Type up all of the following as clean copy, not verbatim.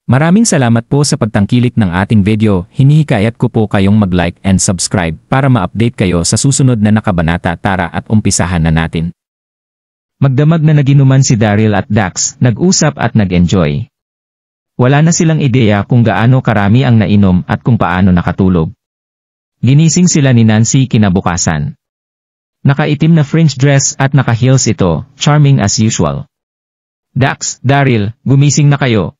Maraming salamat po sa pagtangkilik ng ating video. Hinihikayat ko po kayong mag-like and subscribe para ma-update kayo sa susunod na nakabanata. Tara at umpisahan na natin. Magdamag na naginuman si Daryl at Dax, nag-usap at nag-enjoy. Wala na silang ideya kung gaano karami ang nainom at kung paano nakatulog. Ginising sila ni Nancy kinabukasan. Nakaitim na French dress at naka-heels ito, charming as usual. Dax, Daryl, gumising na kayo.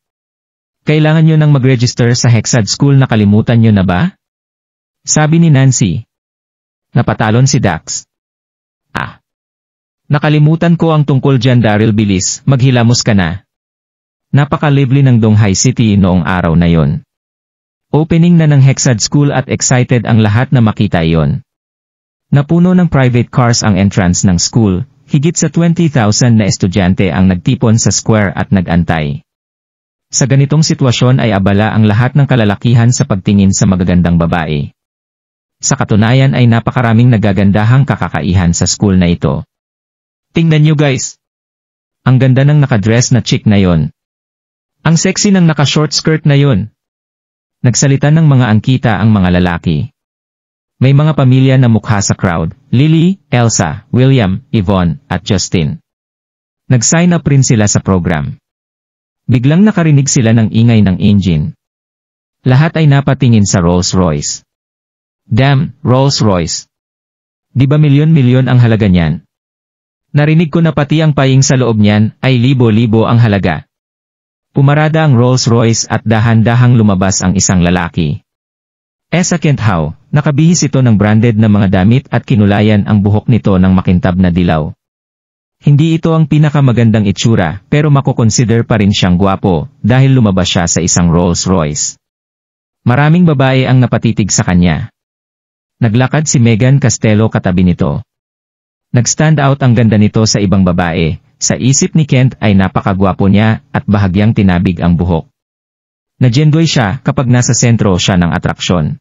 Kailangan nyo nang mag-register sa Hexad School, nakalimutan nyo na ba? Sabi ni Nancy. Napatalon si Dax. Nakalimutan ko ang tungkol dyan, Daryl, bilis, maghilamos ka na. Napaka-lively ng Donghai City noong araw na yon. Opening na ng Hexad School at excited ang lahat na makita iyon. Napuno ng private cars ang entrance ng school, higit sa 20,000 na estudyante ang nagtipon sa square at nag-antay. Sa ganitong sitwasyon ay abala ang lahat ng kalalakihan sa pagtingin sa magagandang babae. Sa katunayan ay napakaraming nagagandahang kakakaihan sa school na ito. Tingnan nyo guys! Ang ganda ng nakadress na chick na yon. Ang sexy ng naka-short skirt na yon. Nagsalita ng mga angkita ang mga lalaki. May mga pamilya na mukha sa crowd, Lily, Elsa, William, Yvonne, at Justin. Nag-sign up rin sila sa program. Biglang nakarinig sila ng ingay ng engine. Lahat ay napatingin sa Rolls-Royce. Damn, Rolls-Royce. Di ba milyon-milyon ang halaga niyan? Narinig ko na pati ang paying sa loob niyan ay libo-libo ang halaga. Pumarada ang Rolls-Royce at dahan-dahang lumabas ang isang lalaki. Second how, nakabihis ito ng branded na mga damit at kinulayan ang buhok nito ng makintab na dilaw. Hindi ito ang pinakamagandang itsura, pero makukonsider pa rin siyang gwapo dahil lumabas siya sa isang Rolls-Royce. Maraming babae ang napatitig sa kanya. Naglakad si Megan Castello katabi nito. Nag-stand out ang ganda nito sa ibang babae. Sa isip ni Kent ay napakagwapo niya at bahagyang tinabig ang buhok. Najendoy siya kapag nasa sentro siya ng atraksyon.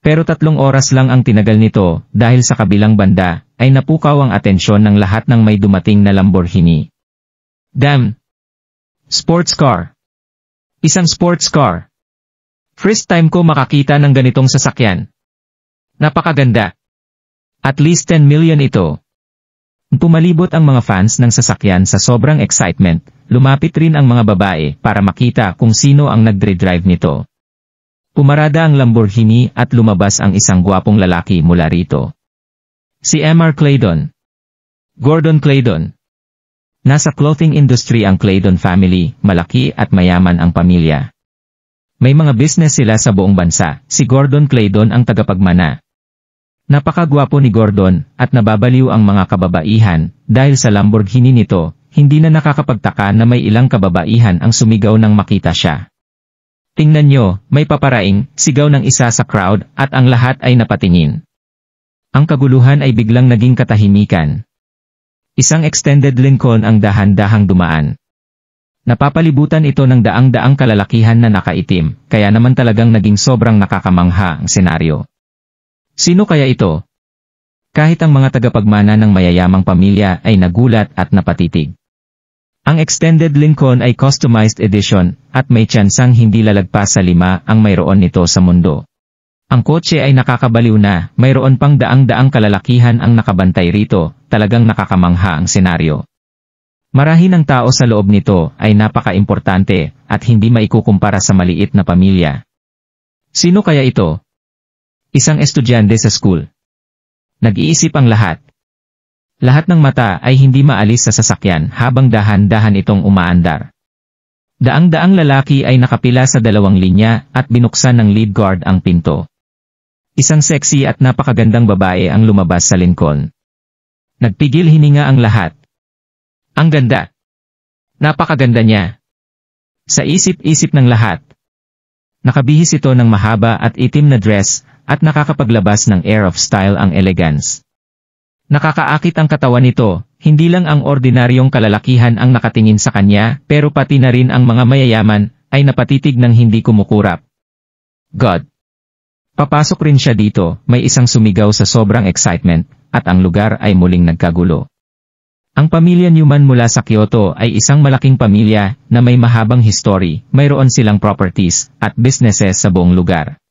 Pero 3 oras lang ang tinagal nito dahil sa kabilang banda ay napukaw ang atensyon ng lahat ng may dumating na Lamborghini. Damn! Sports car! Isang sports car! First time ko makakita ng ganitong sasakyan. Napakaganda! At least 10 million ito. Pumalibot ang mga fans ng sasakyan sa sobrang excitement, lumapit rin ang mga babae para makita kung sino ang nagdre-drive nito. Pumarada ang Lamborghini at lumabas ang isang gwapong lalaki mula rito. Si M.R. Claydon. Gordon Claydon. Nasa clothing industry ang Claydon family, malaki at mayaman ang pamilya. May mga business sila sa buong bansa, si Gordon Claydon ang tagapagmana. Napakagwapo ni Gordon at nababaliw ang mga kababaihan dahil sa Lamborghini nito, hindi na nakakapagtaka na may ilang kababaihan ang sumigaw nang makita siya. Tingnan nyo, may paparaing, sigaw ng isa sa crowd at ang lahat ay napatingin. Ang kaguluhan ay biglang naging katahimikan. Isang extended Lincoln ang dahan-dahang dumaan. Napapalibutan ito ng daang-daang kalalakihan na nakaitim, kaya naman talagang naging sobrang nakakamangha ang senaryo. Sino kaya ito? Kahit ang mga tagapagmana ng mayayamang pamilya ay nagulat at napatitig. Ang extended Lincoln ay customized edition at may tsansang hindi lalagpas sa 5 ang mayroon nito sa mundo. Ang kotse ay nakakabaliw na, mayroon pang daang-daang kalalakihan ang nakabantay rito, talagang nakakamangha ang senaryo. Marahil ang tao sa loob nito ay napaka-importante at hindi maikukumpara sa maliit na pamilya. Sino kaya ito? Isang estudyante sa school. Nag-iisip ang lahat. Lahat ng mata ay hindi maalis sa sasakyan habang dahan-dahan itong umaandar. Daang-daang lalaki ay nakapila sa 2 linya at binuksan ng lead guard ang pinto. Isang sexy at napakagandang babae ang lumabas sa Lincoln. Nagpigil hininga ang lahat. Ang ganda! Napakaganda niya! Sa isip-isip ng lahat. Nakabihis ito ng mahaba at itim na dress at nakakapaglabas ng air of style ang elegance. Nakakaakit ang katawan nito, hindi lang ang ordinaryong kalalakihan ang nakatingin sa kanya, pero pati na rin ang mga mayayaman ay napatitig ng hindi kumukurap. God! Papasok rin siya dito, may isang sumigaw sa sobrang excitement, at ang lugar ay muling nagkagulo. Ang pamilya Newman mula sa Kyoto ay isang malaking pamilya na may mahabang history, mayroon silang properties at businesses sa buong lugar.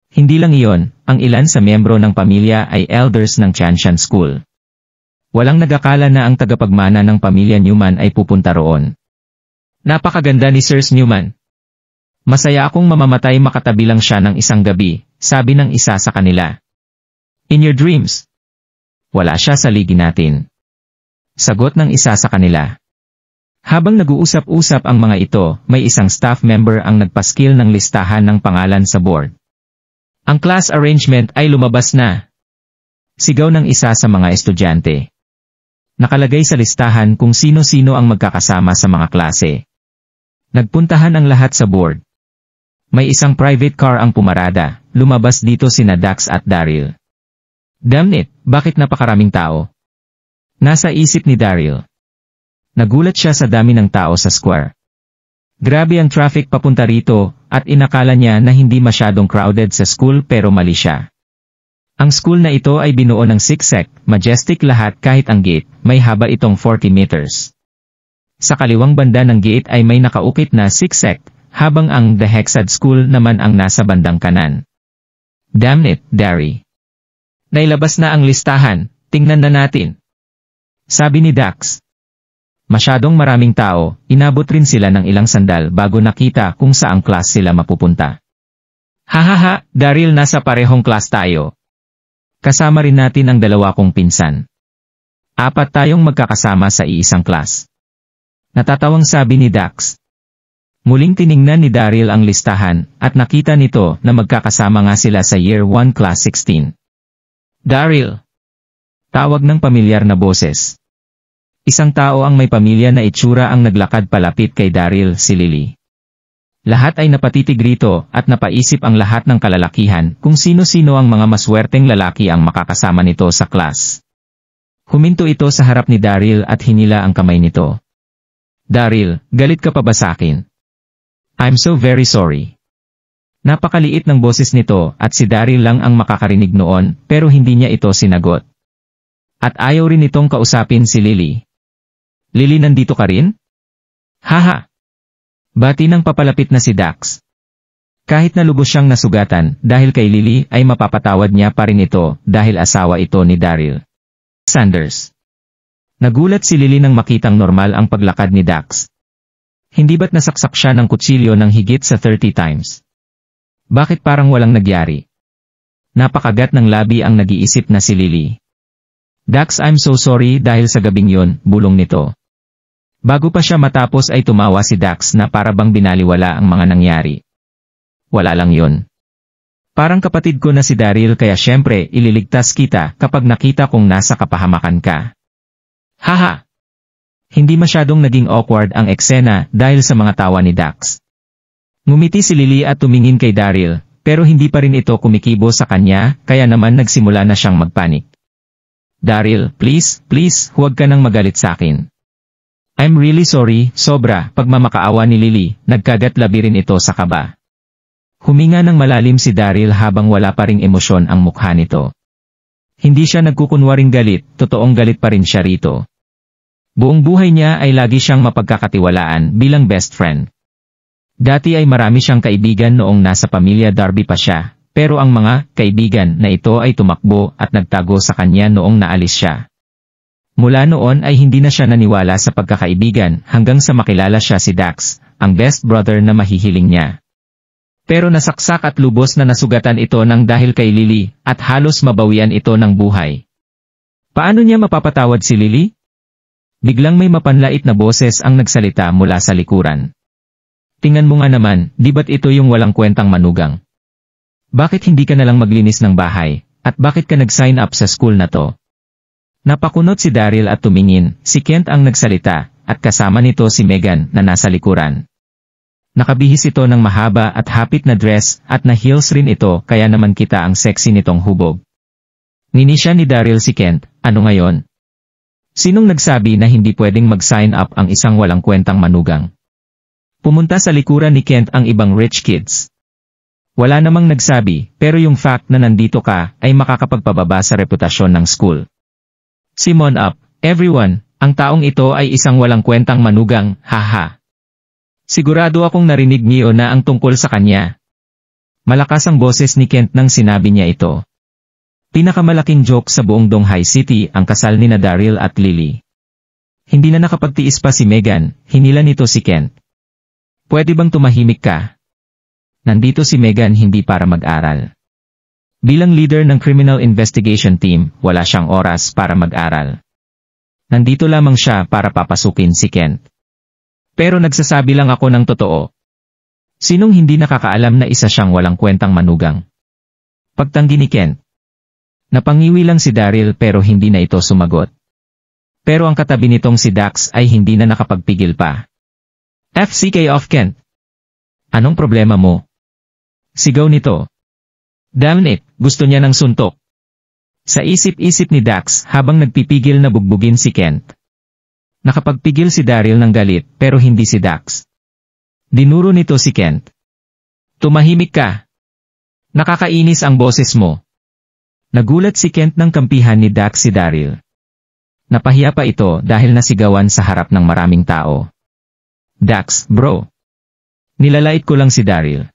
Hindi lang iyon, ang ilan sa miyembro ng pamilya ay elders ng Chanshan School. Walang nag-akala na ang tagapagmana ng pamilya Newman ay pupunta roon. Napakaganda ni Sir Newman. Masaya akong mamamatay makatabi lang siya ng isang gabi, sabi ng isa sa kanila. In your dreams? Wala siya sa ligi natin. Sagot ng isa sa kanila. Habang nag-uusap-usap ang mga ito, may isang staff member ang nagpaskil ng listahan ng pangalan sa board. Ang class arrangement ay lumabas na. Sigaw ng isa sa mga estudyante. Nakalagay sa listahan kung sino-sino ang magkakasama sa mga klase. Nagpuntahan ang lahat sa board. May isang private car ang pumarada, lumabas dito sina Dax at Daryl. Damn it, bakit napakaraming tao? Nasa isip ni Daryl. Nagulat siya sa dami ng tao sa square. Grabe ang traffic papunta rito, at inakala niya na hindi masyadong crowded sa school pero mali siya. Ang school na ito ay binuo ng siksek, majestic lahat kahit ang gate, may haba itong 40 meters. Sa kaliwang banda ng gate ay may nakaukit na siksek, habang ang The Hexad School naman ang nasa bandang kanan. Damn it, Dari. Nailabas na ang listahan, tingnan na natin. Sabi ni Dax. Masyadong maraming tao, inabot rin sila ng ilang sandal bago nakita kung saang class sila mapupunta. Hahaha, Daryl, nasa parehong class tayo. Kasama rin natin ang dalawa kong pinsan. 4 tayong magkakasama sa iisang class. Natatawang sabi ni Dax. Muling tiningnan ni Daryl ang listahan at nakita nito na magkakasama nga sila sa Year 1 Class 16. Daryl. Tawag ng pamilyar na boses. Isang tao ang may pamilya na itsura ang naglakad palapit kay Daryl, si Lily. Lahat ay napatitig rito at napaisip ang lahat ng kalalakihan kung sino-sino ang mga maswerteng lalaki ang makakasama nito sa class. Huminto ito sa harap ni Daryl at hinila ang kamay nito. Daryl, galit ka pa ba sa akin? I'm so very sorry. Napakaliit ng boses nito at si Daryl lang ang makakarinig noon pero hindi niya ito sinagot. At ayaw rin itong kausapin si Lily. Lily, nandito ka rin? Haha! Bati ng papalapit na si Dax. Kahit na lubos siyang nasugatan dahil kay Lily ay mapapatawad niya pa rin ito dahil asawa ito ni Daryl. Sanders. Nagulat si Lily nang makitang normal ang paglakad ni Dax. Hindi ba't nasaksak siya ng kutsilyo ng higit sa 30 times? Bakit parang walang nagyari? Napakagat ng labi ang nag-iisip na si Lily. Dax, I'm so sorry dahil sa gabing yon, bulong nito. Bago pa siya matapos ay tumawa si Dax na para bang binaliwala ang mga nangyari. Wala lang yon. Parang kapatid ko na si Daryl kaya syempre ililigtas kita kapag nakita kong nasa kapahamakan ka. Haha! Hindi masyadong naging awkward ang eksena dahil sa mga tawa ni Dax. Ngumiti si Lily at tumingin kay Daryl, pero hindi pa rin ito kumikibo sa kanya kaya naman nagsimula na siyang magpanik. Daryl, please, huwag ka nang magalit sa akin. I'm really sorry, sobra, pagmamakaawa ni Lily, nagkagat labi rin ito sa kaba. Huminga ng malalim si Daryl habang wala pa ring emosyon ang mukha nito. Hindi siya nagkukunwaring galit, totoong galit pa rin siya rito. Buong buhay niya ay lagi siyang mapagkakatiwalaan bilang best friend. Dati ay marami siyang kaibigan noong nasa pamilya Darby pa siya. Pero ang mga kaibigan na ito ay tumakbo at nagtago sa kanya noong naalis siya. Mula noon ay hindi na siya naniwala sa pagkakaibigan hanggang sa makilala siya si Dax, ang best brother na mahihiling niya. Pero nasaksak at lubos na nasugatan ito ng dahil kay Lily at halos mabawian ito ng buhay. Paano niya mapapatawad si Lily? Biglang may mapanlait na boses ang nagsalita mula sa likuran. Tingnan mo nga naman, di ba't ito yung walang kwentang manugang? Bakit hindi ka nalang maglinis ng bahay, at bakit ka nag-sign up sa school na to? Napakunot si Daryl at tumingin, si Kent ang nagsalita, at kasama nito si Megan na nasa likuran. Nakabihis ito ng mahaba at hapit na dress at na heels rin ito kaya naman kita ang sexy nitong hubog. Ninisya ni Daryl si Kent, ano ngayon? Sinong nagsabi na hindi pwedeng mag-sign up ang isang walang kwentang manugang? Pumunta sa likuran ni Kent ang ibang rich kids. Wala namang nagsabi, pero yung fact na nandito ka ay makakapagpababa sa reputasyon ng school. Simon up, everyone, Ang taong ito ay isang walang kwentang manugang, haha. Sigurado akong narinig niyo na ang tungkol sa kanya. Malakas ang boses ni Kent nang sinabi niya ito. Pinakamalaking joke sa buong Donghai City ang kasal ni na Daryl at Lily. Hindi na nakapagtiis pa si Megan, hinila nito si Kent. Pwede bang tumahimik ka? Nandito si Megan hindi para mag-aral. Bilang leader ng Criminal Investigation Team, wala siyang oras para mag-aral. Nandito lamang siya para papasukin si Kent. Pero nagsasabi lang ako ng totoo. Sinong hindi nakakaalam na isa siyang walang kwentang manugang? Pagtanggi ni Kent. Napangiwi lang si Daryl pero hindi na ito sumagot. Pero ang katabi nitong si Dax ay hindi na nakapagpigil pa. FCK off Kent. Anong problema mo? Sigaw nito. Damn it, gusto niya ng suntok. Sa isip-isip ni Dax habang nagpipigil na bugbugin si Kent. Nakapagpigil si Daryl ng galit pero hindi si Dax. Dinuro nito si Kent. Tumahimik ka. Nakakainis ang boses mo. Nagulat si Kent nang kampihan ni Dax si Daryl. Napahiya pa ito dahil nasigawan sa harap ng maraming tao. Dax, bro. Nilalait ko lang si Daryl.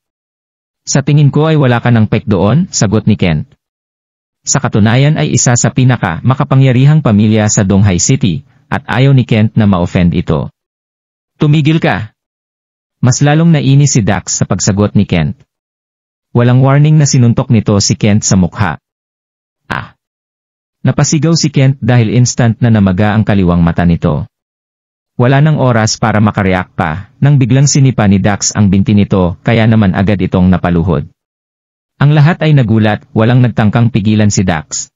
Sa tingin ko ay wala ka ng pek doon, sagot ni Kent. Sa katunayan ay isa sa pinaka-makapangyarihang pamilya sa Donghai City, at ayaw ni Kent na ma-offend ito. Tumigil ka. Mas lalong nainis si Dax sa pagsagot ni Kent. Walang warning na sinuntok nito si Kent sa mukha. Napasigaw si Kent dahil instant na namaga ang kaliwang mata nito. Wala nang oras para makareact pa, nang biglang sinipa ni Dax ang binti nito kaya naman agad itong napaluhod. Ang lahat ay nagulat, walang nagtangkang pigilan si Dax.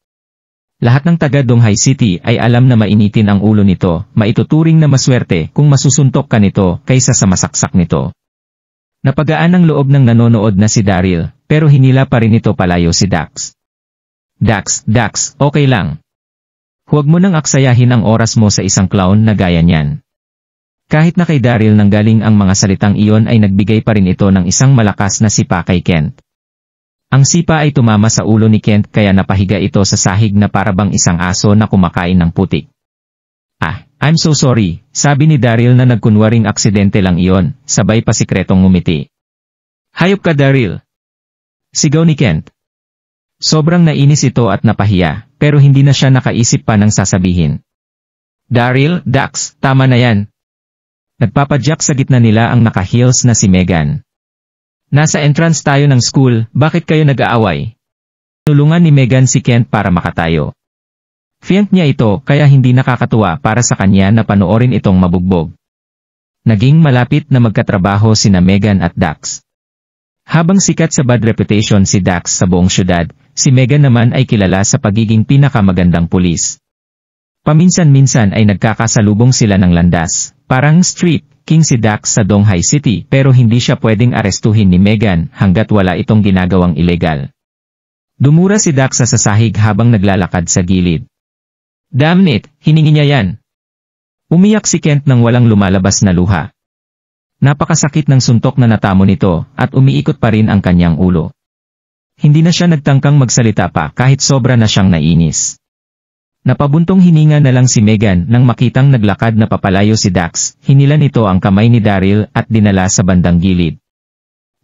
Lahat ng taga Donghai City ay alam na mainitin ang ulo nito, maituturing na maswerte kung masusuntok ka nito kaysa sa masaksak nito. Napagaan ang loob ng nanonood na si Daryl, pero hinila pa rin ito palayo si Dax. Dax, okay lang. Huwag mo nang aksayahin ang oras mo sa isang clown na gaya niyan. Kahit na kay Daryl nanggaling ang mga salitang iyon ay nagbigay pa rin ito ng isang malakas na sipa kay Kent. Ang sipa ay tumama sa ulo ni Kent kaya napahiga ito sa sahig na parabang isang aso na kumakain ng putik. I'm so sorry, sabi ni Daryl na nagkunwaring aksidente lang iyon, sabay pa sikretong ngumiti. Hayop ka Daryl! Sigaw ni Kent. Sobrang nainis ito at napahiya, pero hindi na siya nakaisip pa ng sasabihin. Daryl, Dax, tama na yan. Nagpapadyak sa gitna nila ang naka-heels na si Megan. Nasa entrance tayo ng school, bakit kayo nag-aaway? Tulungan ni Megan si Kent para makatayo. Fiant niya ito kaya hindi nakakatuwa para sa kanya na panoorin itong mabugbog. Naging malapit na magkatrabaho sina Megan at Dax. Habang sikat sa bad reputation si Dax sa buong syudad, si Megan naman ay kilala sa pagiging pinakamagandang pulis. Paminsan-minsan ay nagkakasalubong sila ng landas, parang street king si Dax sa Donghai City pero hindi siya pwedeng arestuhin ni Megan hanggat wala itong ginagawang ilegal. Dumura si Dax sa sahig habang naglalakad sa gilid. Damn it, hiningi niya yan. Umiyak si Kent nang walang lumalabas na luha. Napakasakit ng suntok na natamo nito at umiikot pa rin ang kanyang ulo. Hindi na siya nagtangkang magsalita pa kahit sobra na siyang nainis. Napabuntong hininga na lang si Megan nang makitang naglakad na papalayo si Dax, hinila nito ang kamay ni Daryl at dinala sa bandang gilid.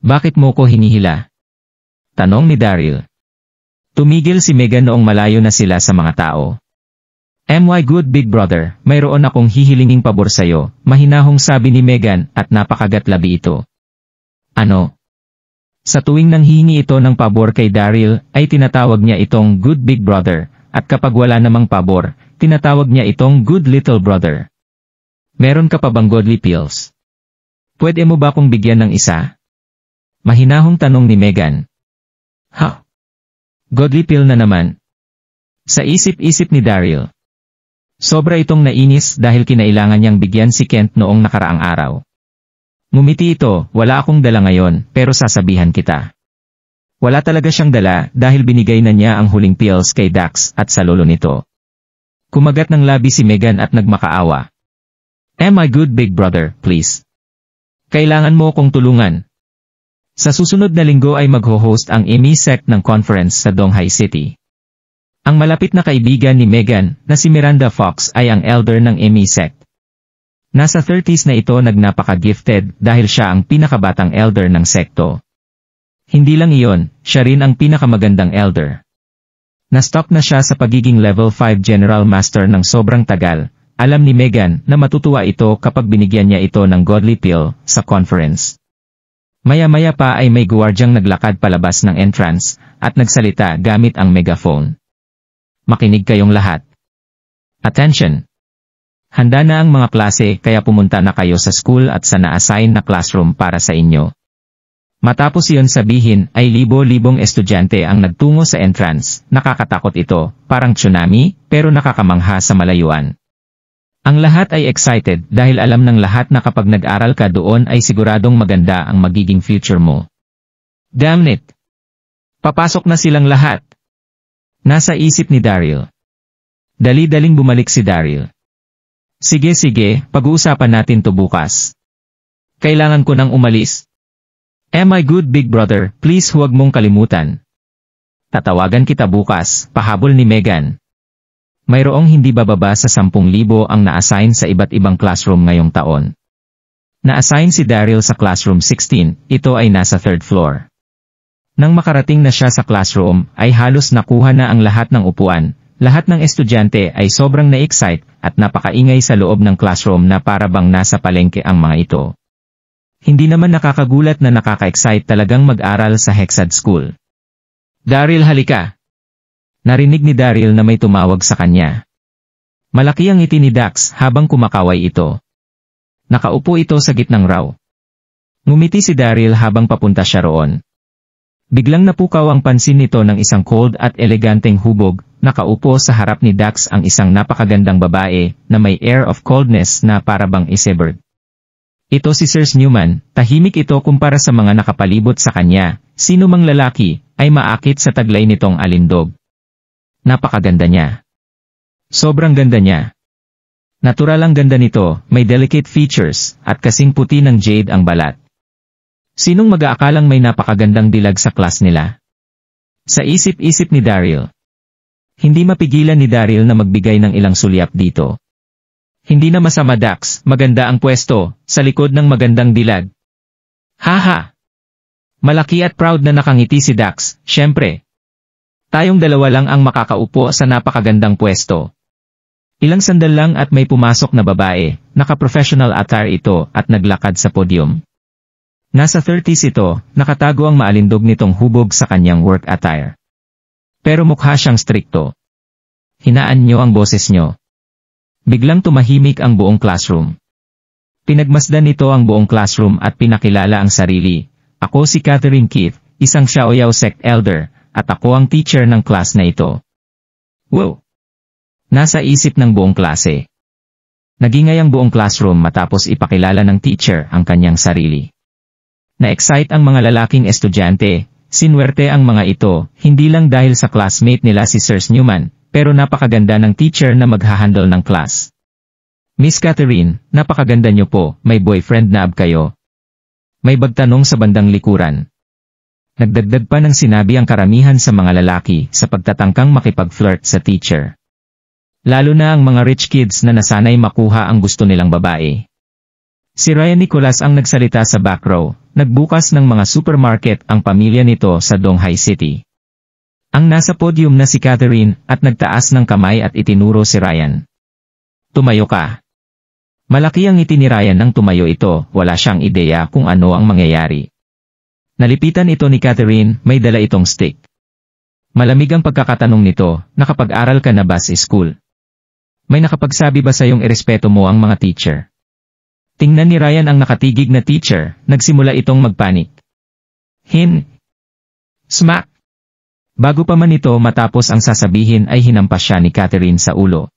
Bakit mo ko hinihila? Tanong ni Daryl. Tumigil si Megan noong malayo na sila sa mga tao. My good big brother, mayroon akong hihilinging pabor sa'yo, mahinahong sabi ni Megan at napakagatlabi ito. Ano? Sa tuwing nanghihingi ito ng pabor kay Daryl, ay tinatawag niya itong good big brother, at kapag wala namang pabor, tinatawag niya itong good little brother. Meron ka pa bang godly pills? Pwede mo ba akong bigyan ng isa? Mahinahong tanong ni Megan. Ha? Godly pill na naman? Sa isip-isip ni Daryl. Sobra itong nainis dahil kinailangan niyang bigyan si Kent noong nakaraang araw. Ngumiti ito, wala akong dala ngayon, pero sasabihan kita. Wala talaga siyang dala dahil binigay na niya ang huling pills kay Dax at sa lolo nito. Kumagat ng labi si Megan at nagmakaawa. My good big brother, please. Kailangan mo kong tulungan. Sa susunod na linggo ay magho-host ang EMI Sect ng conference sa Donghai City. Ang malapit na kaibigan ni Megan, na si Miranda Fox ay ang elder ng ME sect. Nasa 30s na ito napaka-gifted dahil siya ang pinakabatang elder ng sekto. Hindi lang iyon, siya rin ang pinakamagandang elder. Na-stock na siya sa pagiging level 5 General Master ng sobrang tagal. Alam ni Megan na matutuwa ito kapag binigyan niya ito ng godly pill sa conference. Maya-maya pa ay may guwardyang naglakad palabas ng entrance at nagsalita gamit ang megaphone. Makinig kayong lahat. Attention! Handa na ang mga klase kaya pumunta na kayo sa school at sa na-assign na classroom para sa inyo. Matapos iyon sabihin ay libo-libong estudyante ang nagtungo sa entrance. Nakakatakot ito, parang tsunami, pero nakakamangha sa malayuan. Ang lahat ay excited dahil alam ng lahat na kapag nag-aral ka doon ay siguradong maganda ang magiging future mo. Damn it! Papasok na silang lahat. Nasa isip ni Daryl. Dali-daling bumalik si Daryl. Sige, pag-uusapan natin to bukas. Kailangan ko nang umalis. My good big brother, please huwag mong kalimutan. Tatawagan kita bukas, pahabol ni Megan. Mayroong hindi bababa sa 10,000 ang na-assign sa iba't ibang classroom ngayong taon. Na-assign si Daryl sa classroom 16, ito ay nasa 3rd floor. Nang makarating na siya sa classroom, ay halos nakuha na ang lahat ng upuan. Lahat ng estudyante ay sobrang na-excite at napakaingay sa loob ng classroom na para bang nasa palengke ang mga ito. Hindi naman nakakagulat na nakaka-excite talagang mag-aral sa Hexad School. Daryl, halika! Narinig ni Daryl na may tumawag sa kanya. Malaki ang ngiti ni Dax habang kumakaway ito. Nakaupo ito sa gitnang raw. Ngumiti si Daryl habang papunta siya roon. Biglang napukaw ang pansin nito ng isang cold at eleganteng hubog. Nakaupo sa harap ni Dax ang isang napakagandang babae na may air of coldness na parabang iceberg. Ito si Sir Newman, tahimik ito kumpara sa mga nakapalibot sa kanya. Sino mang lalaki ay maakit sa taglay nitong alindog. Napakaganda niya. Sobrang ganda niya. Natural ang ganda nito, may delicate features, at kasing puti ng jade ang balat. Sinong mag-aakalang may napakagandang dilag sa class nila? Sa isip-isip ni Daryl. Hindi mapigilan ni Daryl na magbigay ng ilang sulyap dito. Hindi na masama Dax, maganda ang pwesto, sa likod ng magandang dilag. Haha! Malaki at proud na nakangiti si Dax, syempre. Tayong dalawa lang ang makakaupo sa napakagandang pwesto. Ilang sandal lang at may pumasok na babae, naka-professional attire ito at naglakad sa podium. Nasa 30s ito, nakatago ang maalindog nitong hubog sa kanyang work attire. Pero mukha siyang strikto. Hinaan niyo ang boses niyo. Biglang tumahimik ang buong classroom. Pinagmasdan nito ang buong classroom at pinakilala ang sarili. Ako si Catherine Keith, isang Xiaoyao sect elder. At ako ang teacher ng class na ito. Wow! Nasa isip ng buong klase. Nagingay ang buong classroom matapos ipakilala ng teacher ang kanyang sarili. Na-excite ang mga lalaking estudyante, sinwerte ang mga ito, hindi lang dahil sa classmate nila si Sir Newman, pero napakaganda ng teacher na maghahandle ng class. Miss Catherine, napakaganda niyo po, may boyfriend na kayo? May bagtanong sa bandang likuran. Nagdagdag pa ng sinabi ang karamihan sa mga lalaki sa pagtatangkang makipag-flirt sa teacher. Lalo na ang mga rich kids na nasanay makuha ang gusto nilang babae. Si Ryan Nicholas ang nagsalita sa back row, nagbukas ng mga supermarket ang pamilya nito sa Donghai City. Ang nasa podium na si Catherine at nagtaas ng kamay at itinuro si Ryan. Tumayo ka. Malaki ang ngiti ni Ryan nang tumayo ito, wala siyang ideya kung ano ang mangyayari. Nalipitan ito ni Catherine, may dala itong stick. Malamig ang pagkakatanong nito, nakapag-aral ka na ba sa school? May nakapagsabi ba sa iyong irespeto mo ang mga teacher? Tingnan ni Ryan ang nakatigig na teacher, nagsimula itong magpanik. Smack! Bago pa man ito matapos ang sasabihin ay hinampas siya ni Catherine sa ulo.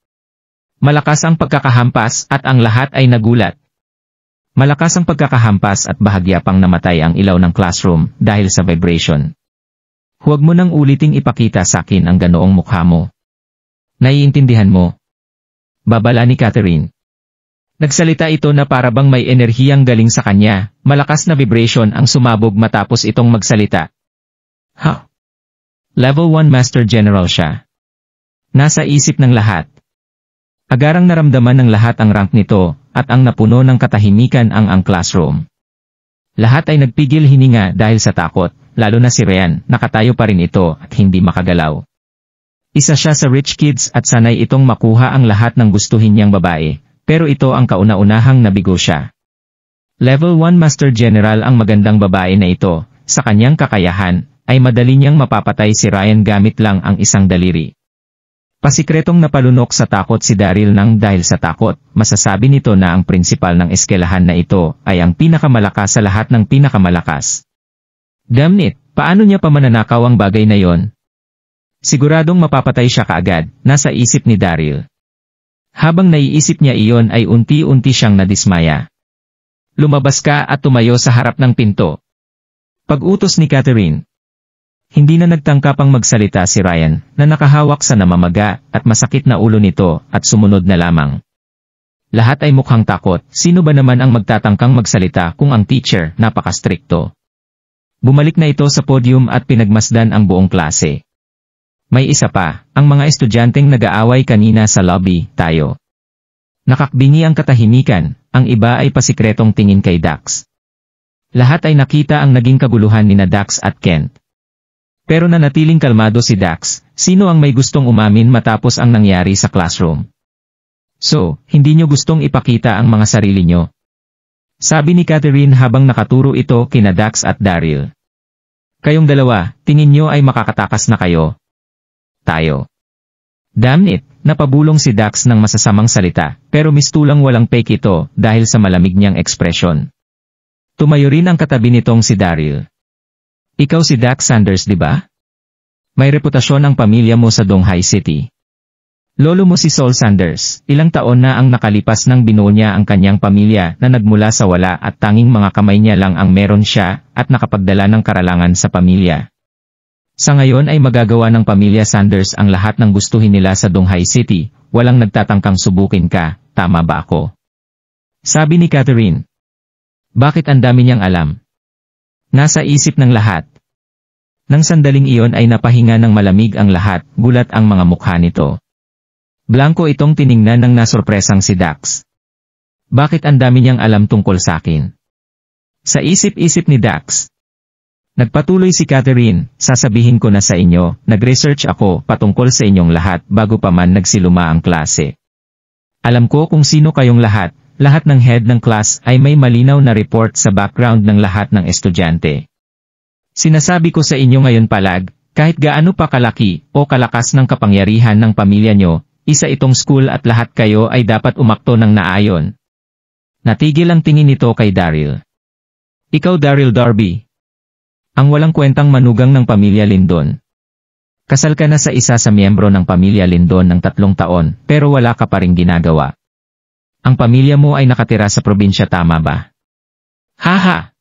Malakas ang pagkakahampas at ang lahat ay nagulat. Malakas ang pagkakahampas at bahagya pang namatay ang ilaw ng classroom dahil sa vibration. Huwag mo nang uliting ipakita sa akin ang ganoong mukha mo. Naiintindihan mo? Babala ni Catherine. Nagsalita ito na parabang may enerhiyang galing sa kanya, malakas na vibration ang sumabog matapos itong magsalita. Level 1 Master General siya. Nasa isip ng lahat. Agarang naramdaman ng lahat ang rank nito, at ang napuno ng katahimikan ang classroom. Lahat ay nagpigil hininga dahil sa takot, lalo na si Ryan, nakatayo pa rin ito at hindi makagalaw. Isa siya sa rich kids at sanay itong makuha ang lahat ng gustuhin niyang babae, pero ito ang kauna-unahang nabigo siya. Level 1 Master General ang magandang babae na ito, sa kanyang kakayahan, ay madali niyang mapapatay si Ryan gamit lang ang isang daliri. Pasikretong napalunok sa takot si Daryl nang dahil sa takot, masasabi nito na ang prinsipal ng eskwelahan na ito ay ang pinakamalakas sa lahat ng pinakamalakas. Damn it, paano niya pa mananakaw ang bagay na yon? Siguradong mapapatay siya kaagad, nasa isip ni Daryl. Habang naiisip niya iyon ay unti-unti siyang nadismaya. Lumabas ka at tumayo sa harap ng pinto. Pag-utos ni Catherine. Hindi na nagtangkap ang magsalita si Ryan, na nakahawak sa namamaga at masakit na ulo nito at sumunod na lamang. Lahat ay mukhang takot, sino ba naman ang magtatangkang magsalita kung ang teacher napakastrikto. Bumalik na ito sa podium at pinagmasdan ang buong klase. May isa pa, ang mga estudyanteng nag-aaway kanina sa lobby, tayo. Nakakbingi ang katahimikan, ang iba ay pasikretong tingin kay Dax. Lahat ay nakita ang naging kaguluhan nina Dax at Kent. Pero nanatiling kalmado si Dax, sino ang may gustong umamin matapos ang nangyari sa classroom? So, hindi nyo gustong ipakita ang mga sarili nyo? Sabi ni Catherine habang nakaturo ito kina Dax at Daryl. Kayong dalawa, tingin nyo ay makakatakas na kayo? Tayo. Damn it, napabulong si Dax ng masasamang salita, pero mistulang walang fake ito dahil sa malamig niyang ekspresyon. Tumayo rin ang katabi nitong si Daryl. Ikaw si Dax Sanders, di ba? May reputasyon ang pamilya mo sa Donghai City. Lolo mo si Saul Sanders, ilang taon na ang nakalipas nang binuo niya ang kanyang pamilya na nagmula sa wala at tanging mga kamay niya lang ang meron siya at nakapagdala ng karalangan sa pamilya. Sa ngayon ay magagawa ng pamilya Sanders ang lahat ng gustuhin nila sa Donghai City, walang nagtatangkang subukin ka, tama ba ako? Sabi ni Catherine. Bakit ang dami niyang alam? Nasa isip ng lahat. Nang sandaling iyon ay napahinga ng malamig ang lahat, gulat ang mga mukha nito. Blanco itong tiningnan ng nasurpresang si Dax. Bakit ang dami niyang alam tungkol sa akin? Sa isip-isip ni Dax. Nagpatuloy si Catherine, sasabihin ko na sa inyo, nag-research ako patungkol sa inyong lahat bago pa man nagsiluma ang klase. Alam ko kung sino kayong lahat. Lahat ng head ng class ay may malinaw na report sa background ng lahat ng estudyante. Sinasabi ko sa inyo ngayon palag, kahit gaano pa kalaki o kalakas ng kapangyarihan ng pamilya nyo, isa itong school at lahat kayo ay dapat umakto ng naayon. Natigil ang tingin nito kay Daryl. Ikaw Daryl Darby. Ang walang kwentang manugang ng pamilya Lindon. Kasal ka na sa isa sa miyembro ng pamilya Lindon ng 3 taon, pero wala ka pa ring ginagawa. Ang pamilya mo ay nakatira sa probinsya, tama ba? Haha!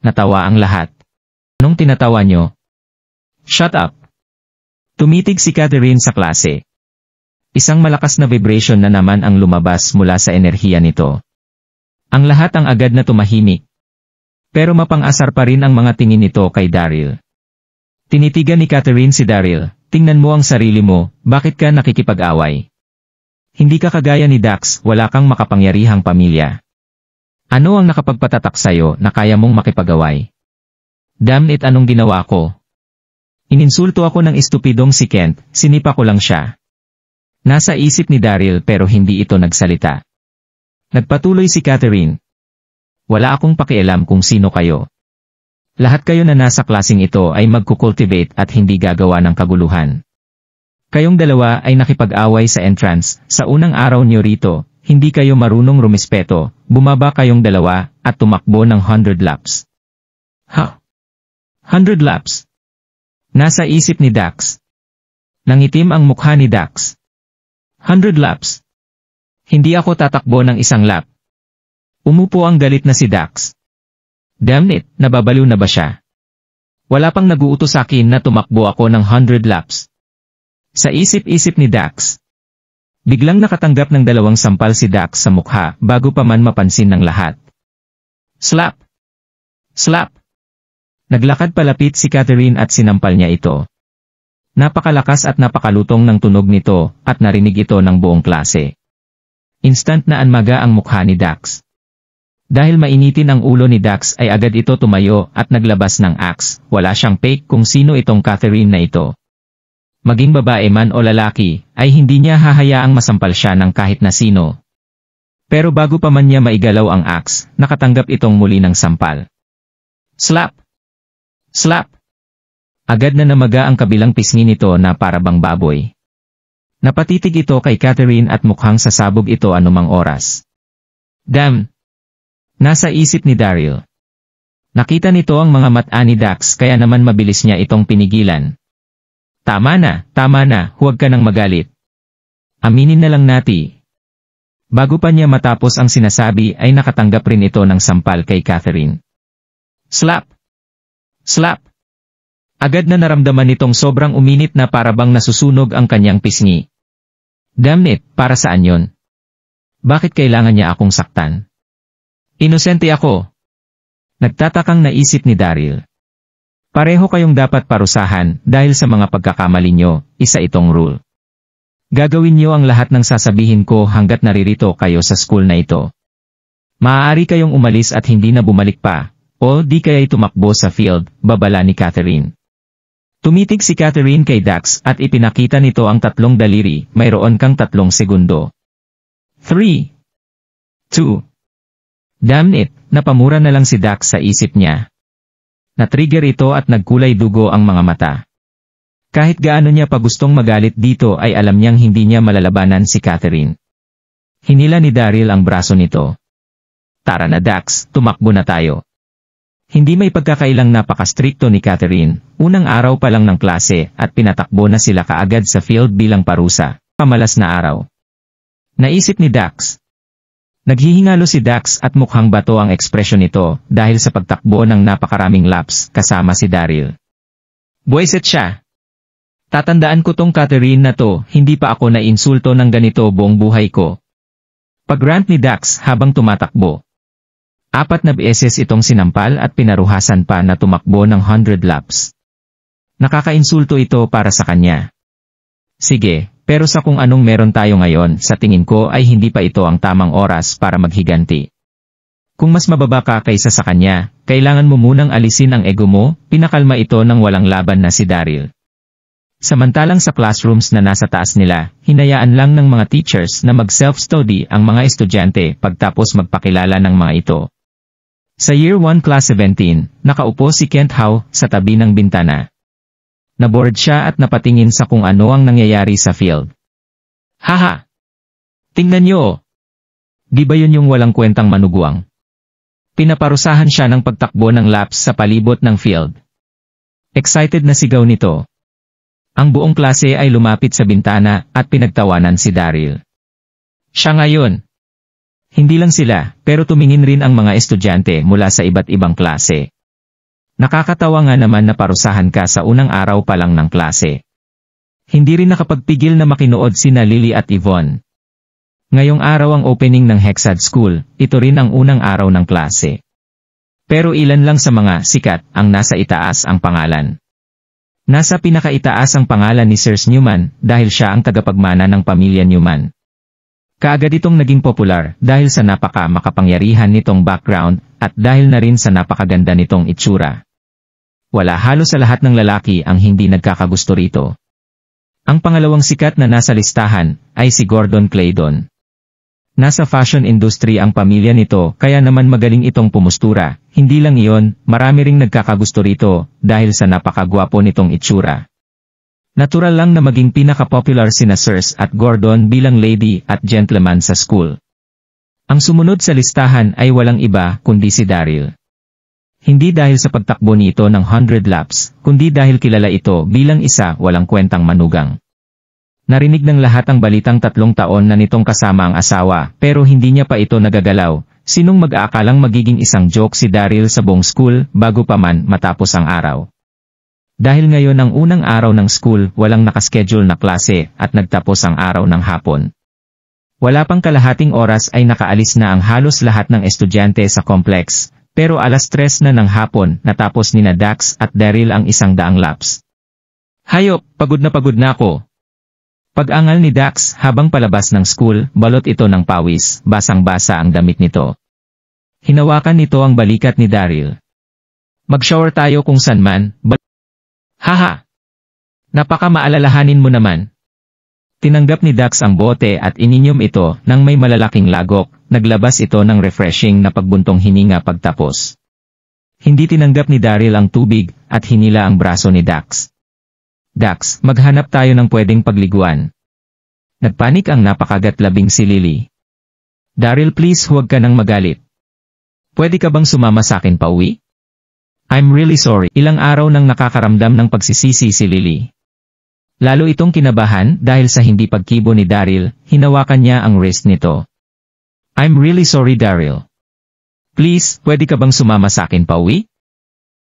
Natawa ang lahat. Anong tinatawa nyo? Shut up! Tumitig si Catherine sa klase. Isang malakas na vibration na naman ang lumabas mula sa enerhiya nito. Ang lahat ang agad na tumahimik. Pero mapang-asar pa rin ang mga tingin nito kay Daryl. Tinitigan ni Catherine si Daryl, tingnan mo ang sarili mo, bakit ka nakikipag-away? Hindi ka kagaya ni Dax, wala kang makapangyarihang pamilya. Ano ang nakapagpatatak sa'yo na kaya mong makipag-away? Damn it, anong ginawa ko? Ininsulto ako ng estupidong si Kent, sinipa ko lang siya. Nasa isip ni Daryl pero hindi ito nagsalita. Nagpatuloy si Catherine. Wala akong pakialam kung sino kayo. Lahat kayo na nasa klaseng ito ay magkukultivate at hindi gagawa ng kaguluhan. Kayong dalawa ay nakipag-away sa entrance, sa unang araw niyo rito, hindi kayo marunong rumispeto, bumaba kayong dalawa, at tumakbo ng 100 laps. Ha? 100 laps? Nasa isip ni Dax. Nangitim ang mukha ni Dax. 100 laps? Hindi ako tatakbo ng 1 lap. Umupo ang galit na si Dax. Damn it, nababaliw na ba siya? Wala pang nag-uutos sa akin na tumakbo ako ng 100 laps. Sa isip-isip ni Dax. Biglang nakatanggap ng 2 sampal si Dax sa mukha bago pa man mapansin ng lahat. Slap! Slap! Naglakad palapit si Catherine at sinampal niya ito. Napakalakas at napakalutong ng tunog nito at narinig ito ng buong klase. Instant na anmaga ang mukha ni Dax. Dahil mainitin ang ulo ni Dax ay agad ito tumayo at naglabas ng axe. Wala siyang fake kung sino itong Catherine na ito. Maging babae man o lalaki, ay hindi niya hahayaang masampal siya ng kahit na sino. Pero bago pa man niya maigalaw ang axe, nakatanggap itong muli ng sampal. Slap! Slap! Agad na namaga ang kabilang pisngi nito na parabang baboy. Napatitig ito kay Catherine at mukhang sasabog ito anumang oras. Damn! Nasa isip ni Daryl. Nakita nito ang mga mata ni Dax kaya naman mabilis niya itong pinigilan. Tama na, huwag ka nang magalit. Aminin na lang natin. Bago pa niya matapos ang sinasabi ay nakatanggap rin ito ng sampal kay Catherine. Slap! Slap! Agad na naramdaman nitong sobrang uminit na parabang nasusunog ang kanyang pisngi. Damn it, para saan yon? Bakit kailangan niya akong saktan? Inosente ako. Nagtatakang naisip ni Daryl. Pareho kayong dapat parusahan dahil sa mga pagkakamali nyo, isa itong rule. Gagawin niyo ang lahat ng sasabihin ko hanggat naririto kayo sa school na ito. Maaari kayong umalis at hindi na bumalik pa, o di kaya'y tumakbo sa field, babala ni Catherine. Tumitig si Catherine kay Dax at ipinakita nito ang 3 daliri, mayroon kang 3 segundo. 3. 2. Damn it, napamura na lang si Dax sa isip niya. Natrigger ito at nagkulay dugo ang mga mata. Kahit gaano niya pa gustong magalit dito ay alam niyang hindi niya malalabanan si Catherine. Hinila ni Daryl ang braso nito. Tara na Dax, tumakbo na tayo. Hindi may pagkakailang napakastrikto ni Catherine, unang araw pa lang ng klase at pinatakbo na sila kaagad sa field bilang parusa, pamalas na araw. Naisip ni Dax. Naghihingalo si Dax at mukhang bato ang ekspresyon nito dahil sa pagtakbo ng napakaraming laps kasama si Daryl. Buwisit siya. Tatandaan ko tong Catherine na to, hindi pa ako na-insulto ng ganito buong buhay ko. Pag-rant ni Dax habang tumatakbo. 4 na beses itong sinampal at pinaruhasan pa na tumakbo ng 100 laps. Nakakainsulto ito para sa kanya. Sige, pero sa kung anong meron tayo ngayon, sa tingin ko ay hindi pa ito ang tamang oras para maghiganti. Kung mas mababa ka kaysa sa kanya, kailangan mo munang alisin ang ego mo, pinakalma ito ng walang laban na si Daryl. Samantalang sa classrooms na nasa taas nila, hinayaan lang ng mga teachers na mag-self-study ang mga estudyante pagtapos magpakilala ng mga ito. Sa Year 1 Class 17, nakaupo si Kent Howe sa tabi ng bintana. Naboard siya at napatingin sa kung ano ang nangyayari sa field. Haha! Tingnan niyo! Di ba yun yung walang kwentang manuguang? Pinaparusahan siya ng pagtakbo ng laps sa palibot ng field. Excited na sigaw nito. Ang buong klase ay lumapit sa bintana at pinagtawanan si Daryl. Siya ngayon. Hindi lang sila, pero tumingin rin ang mga estudyante mula sa iba't ibang klase. Nakakatawa nga naman na parusahan ka sa unang araw pa lang ng klase. Hindi rin nakapagpigil na makinuod sina Lily at Yvonne. Ngayong araw ang opening ng Hexad School, ito rin ang unang araw ng klase. Pero ilan lang sa mga sikat ang nasa itaas ang pangalan. Nasa pinakaitaas ang pangalan ni Sir Newman dahil siya ang tagapagmana ng pamilya Newman. Kaagad itong naging popular dahil sa napaka-makapangyarihan nitong background at dahil na rin sa napakaganda nitong itsura. Wala halos sa lahat ng lalaki ang hindi nagkakagusto rito. Ang pangalawang sikat na nasa listahan ay si Gordon Claydon. Nasa fashion industry ang pamilya nito kaya naman magaling itong pumustura. Hindi lang iyon, marami ring nagkakagusto rito dahil sa napakagwapo nitong itsura. Natural lang na maging pinaka-popular sina Sirs at Gordon bilang lady at gentleman sa school. Ang sumunod sa listahan ay walang iba kundi si Daryl. Hindi dahil sa pagtakbo nito ng 100 laps, kundi dahil kilala ito bilang isa walang kwentang manugang. Narinig ng lahat ang balitang 3 taon na nitong kasama ang asawa pero hindi niya pa ito nagagalaw. Sinong mag-aakalang magiging isang joke si Daryl sa buong school bago pa man matapos ang araw. Dahil ngayon ang unang araw ng school, walang nakaschedule na klase at nagtapos ang araw ng hapon. Wala pang kalahating oras ay nakaalis na ang halos lahat ng estudyante sa complex, pero 3:00 na ng hapon natapos nina Dax at Daryl ang 100 laps. Hayop, pagod na ako. Pag-angal ni Dax habang palabas ng school, balot ito ng pawis, basang-basa ang damit nito. Hinawakan nito ang balikat ni Daryl. Mag-shower tayo kung san man, Haha! Napaka maalalahanin mo naman. Tinanggap ni Dax ang bote at ininyom ito nang may malalaking lagok, naglabas ito ng refreshing na pagbuntong hininga pagtapos. Hindi tinanggap ni Daryl ang tubig at hinila ang braso ni Dax. Dax, maghanap tayo ng pwedeng pagliguan. Nagpanik ang napakagat-labing si Lily. Daryl, please huwag ka nang magalit. Pwede ka bang sumama sa akin pauwi? I'm really sorry. Ilang araw nang nakakaramdam ng pagsisisi si Lily. Lalo itong kinabahan dahil sa hindi pagkibo ni Daryl, hinawakan niya ang wrist nito. I'm really sorry, Daryl. Please, pwede ka bang sumama sa akin pauwi?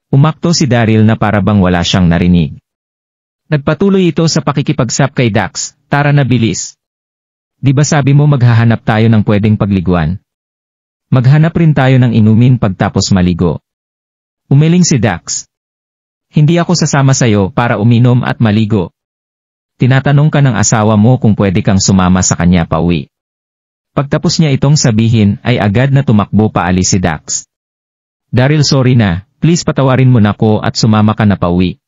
Umakto si Daryl na para bang wala siyang narinig. Nagpatuloy ito sa pakikipagsap kay Dax, tara na bilis. Di ba sabi mo maghahanap tayo ng pwedeng pagliguan? Maghanap rin tayo ng inumin pagtapos maligo. Umiling si Dax. Hindi ako sasama sayo para uminom at maligo. Tinatanong ka ng asawa mo kung pwede kang sumama sa kanya pauwi. Pagtapos niya itong sabihin ay agad na tumakbo paalis si Dax. Daryl, sorry na, please patawarin mo na ko at sumama ka na pauwi.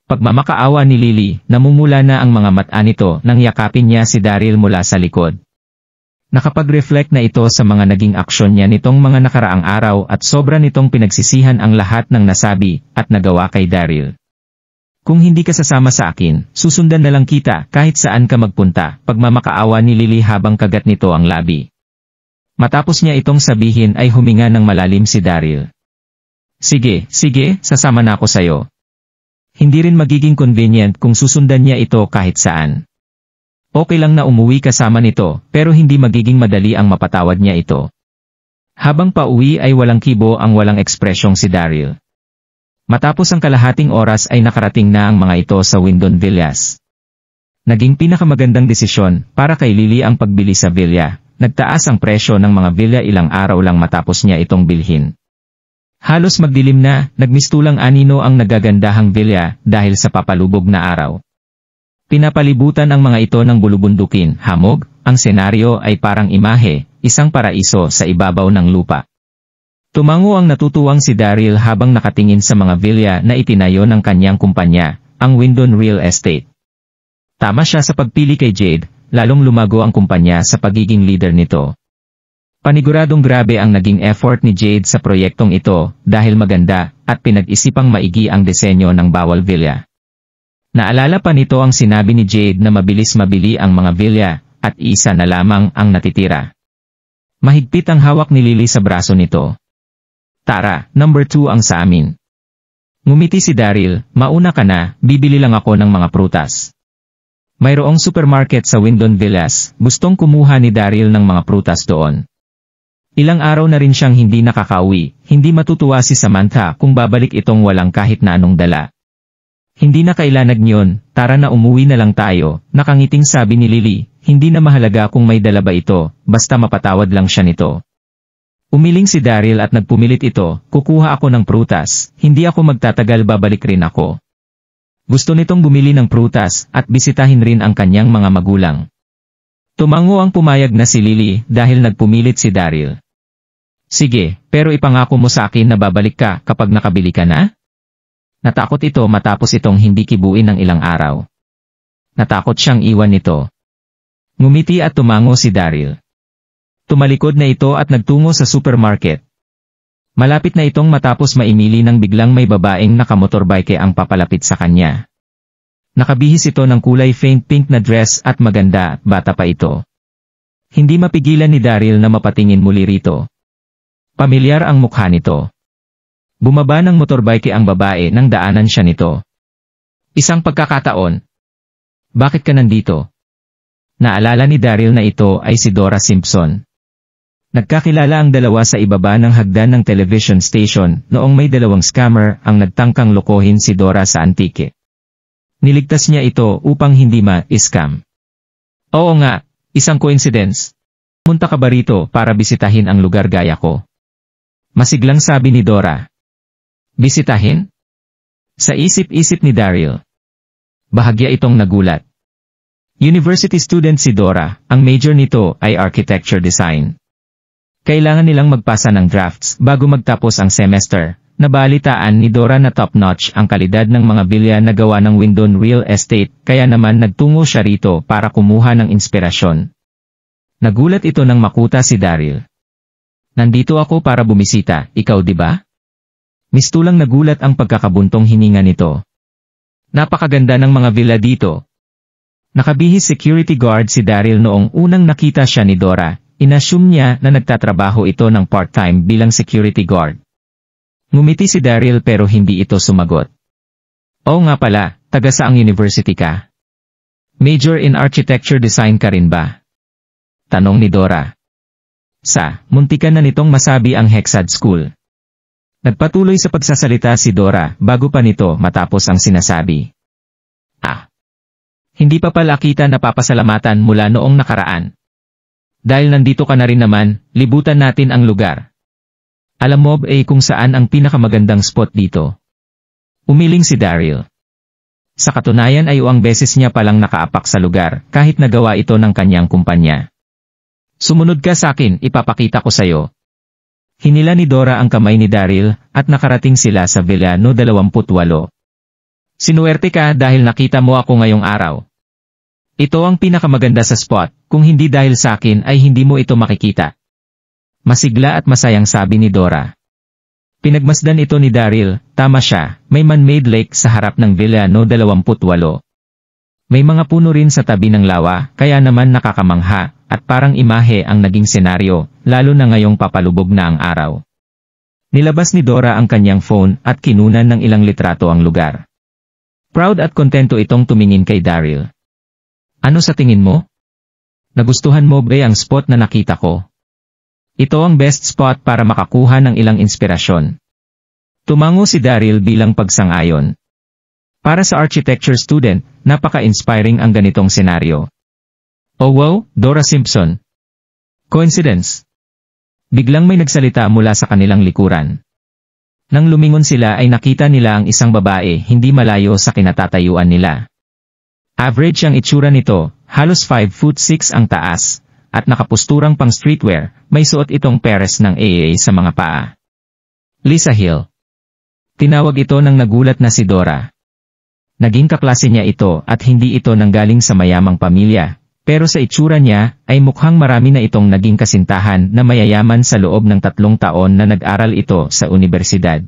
Pagmamakaawa ni Lily, namumula na ang mga mata nito nang yakapin niya si Daryl mula sa likod. Nakapag-reflect na ito sa mga naging aksyon niya nitong mga nakaraang araw at sobra nitong pinagsisihan ang lahat ng nasabi at nagawa kay Daryl. Kung hindi ka sasama sa akin, susundan na lang kita kahit saan ka magpunta, pagmamakaawa ni Lily habang kagat nito ang labi. Matapos niya itong sabihin ay huminga ng malalim si Daryl. Sige, sasama na ako sayo. Hindi rin magiging convenient kung susundan niya ito kahit saan. Okay lang na umuwi kasama nito, pero hindi magiging madali ang mapatawad niya ito. Habang pauwi ay walang kibo ang walang ekspresyong si Daryl. Matapos ang kalahating oras ay nakarating na ang mga ito sa Windon Villas. Naging pinakamagandang desisyon para kay Lily ang pagbili sa villa. Nagtaas ang presyo ng mga villa ilang araw lang matapos niya itong bilhin. Halos magdilim na, nagmistulang anino ang nagagandahang villa dahil sa papalubog na araw. Pinapalibutan ang mga ito ng bulubundukin, hamog, ang senaryo ay parang imahe, isang paraiso sa ibabaw ng lupa. Tumango ang natutuwang si Daryl habang nakatingin sa mga villa na itinayo ng kanyang kumpanya, ang Windon Real Estate. Tama siya sa pagpili kay Jade, lalong lumago ang kumpanya sa pagiging leader nito. Paniguradong grabe ang naging effort ni Jade sa proyektong ito dahil maganda at pinag-isipang maigi ang disenyo ng bawal villa. Naalala pa nito ang sinabi ni Jade na mabilis mabili ang mga villa at isa na lamang ang natitira. Mahigpit ang hawak ni Lily sa braso nito. Tara, number 2 ang sa amin. Ngumiti si Daryl, mauna ka na, bibili lang ako ng mga prutas. Mayroong supermarket sa Windon Villas, gustong kumuha ni Daryl ng mga prutas doon. Ilang araw na rin siyang hindi nakakauwi, hindi matutuwa si Samantha kung babalik itong walang kahit na anong dala. Hindi na kailanag niyon, tara na umuwi na lang tayo, nakangiting sabi ni Lily, hindi na mahalaga kung may dala ba ito, basta mapatawad lang siya nito. Umiling si Daryl at nagpumilit ito, kukuha ako ng prutas, hindi ako magtatagal babalik rin ako. Gusto nitong bumili ng prutas at bisitahin rin ang kanyang mga magulang. Tumango ang pumayag na si Lily dahil nagpumilit si Daryl. Sige, pero ipangako mo sa akin na babalik ka kapag nakabili ka na? Natakot ito matapos itong hindi kibuin ng ilang araw. Natakot siyang iwan nito. Ngumiti at tumango si Daryl. Tumalikod na ito at nagtungo sa supermarket. Malapit na itong matapos maimili nang biglang may babaeng nakamotorbike ang papalapit sa kanya. Nakabihis ito ng kulay faint pink na dress at maganda at bata pa ito. Hindi mapigilan ni Daryl na mapatingin muli rito. Pamilyar ang mukha nito. Bumaba ng motorbike ang babae nang daanan siya nito. Isang pagkakataon. Bakit ka nandito? Naalala ni Daryl na ito ay si Dora Simpson. Nagkakilala ang dalawa sa ibaba ng hagdan ng television station noong may dalawang scammer ang nagtangkang lokohin si Dora sa Antique. Niligtas niya ito upang hindi ma-scam. Oo nga, isang coincidence. Punta ka ba rito para bisitahin ang lugar gaya ko? Masiglang sabi ni Dora. Bisitahin? Sa isip-isip ni Daryl. Bahagya itong nagulat. University student si Dora, ang major nito ay architecture design. Kailangan nilang magpasa ng drafts bago magtapos ang semester. Nabalitaan ni Dora na top-notch ang kalidad ng mga bilya na gawa ng Windon Real Estate, kaya naman nagtungo siya rito para kumuha ng inspirasyon. Nagulat ito nang makuta si Daryl. Nandito ako para bumisita, ikaw di ba? Mistulang nagulat ang pagkakabuntong hininga nito. Napakaganda ng mga villa dito. Nakabihis security guard si Daryl noong unang nakita siya ni Dora. Inassume niya na nagtatrabaho ito ng part-time bilang security guard. Ngumiti si Daryl pero hindi ito sumagot. Oo nga pala, taga saang university ka? Major in architecture design ka rin ba? Tanong ni Dora. Muntikan na nitong masabi ang Hexad School. Nagpatuloy sa pagsasalita si Dora bago pa nito matapos ang sinasabi. Hindi pa pala kita napapasalamatan mula noong nakaraan. Dahil nandito ka na rin naman, libutan natin ang lugar. Alam mo kung saan ang pinakamagandang spot dito? Umiling si Daryl. Sa katunayan ay uang beses niya palang nakaapak sa lugar kahit nagawa ito ng kanyang kumpanya. Sumunod ka sa akin, ipapakita ko sayo. Hinila ni Dora ang kamay ni Daryl at nakarating sila sa Villa No. 28. Sinuwerte ka dahil nakita mo ako ngayong araw. Ito ang pinakamaganda sa spot, kung hindi dahil sa akin ay hindi mo ito makikita. Masigla at masayang sabi ni Dora. Pinagmasdan ito ni Daryl, tama siya, may man-made lake sa harap ng Villa No. 28. May mga puno rin sa tabi ng lawa, kaya naman nakakamangha, at parang imahe ang naging senaryo, lalo na ngayong papalubog na ang araw. Nilabas ni Dora ang kanyang phone at kinunan ng ilang litrato ang lugar. Proud at kontento itong tumingin kay Daryl. Ano sa tingin mo? Nagustuhan mo ba ang spot na nakita ko? Ito ang best spot para makakuha ng ilang inspirasyon. Tumango si Daryl bilang pagsang-ayon. Para sa architecture student, napaka-inspiring ang ganitong senaryo. Oh wow, Dora Simpson. Coincidence? Biglang may nagsalita mula sa kanilang likuran. Nang lumingon sila ay nakita nila ang isang babae hindi malayo sa kinatatayuan nila. Average ang itsura nito, halos 5'6" ang taas, at nakapusturang pang streetwear, may suot itong peres ng AA sa mga paa. Lisa Hill. Tinawag ito nang nagulat na si Dora. Naging kaklase niya ito at hindi ito nanggaling sa mayamang pamilya, pero sa itsura niya ay mukhang marami na itong naging kasintahan na mayayaman sa loob ng 3 taon na nag-aral ito sa universidad.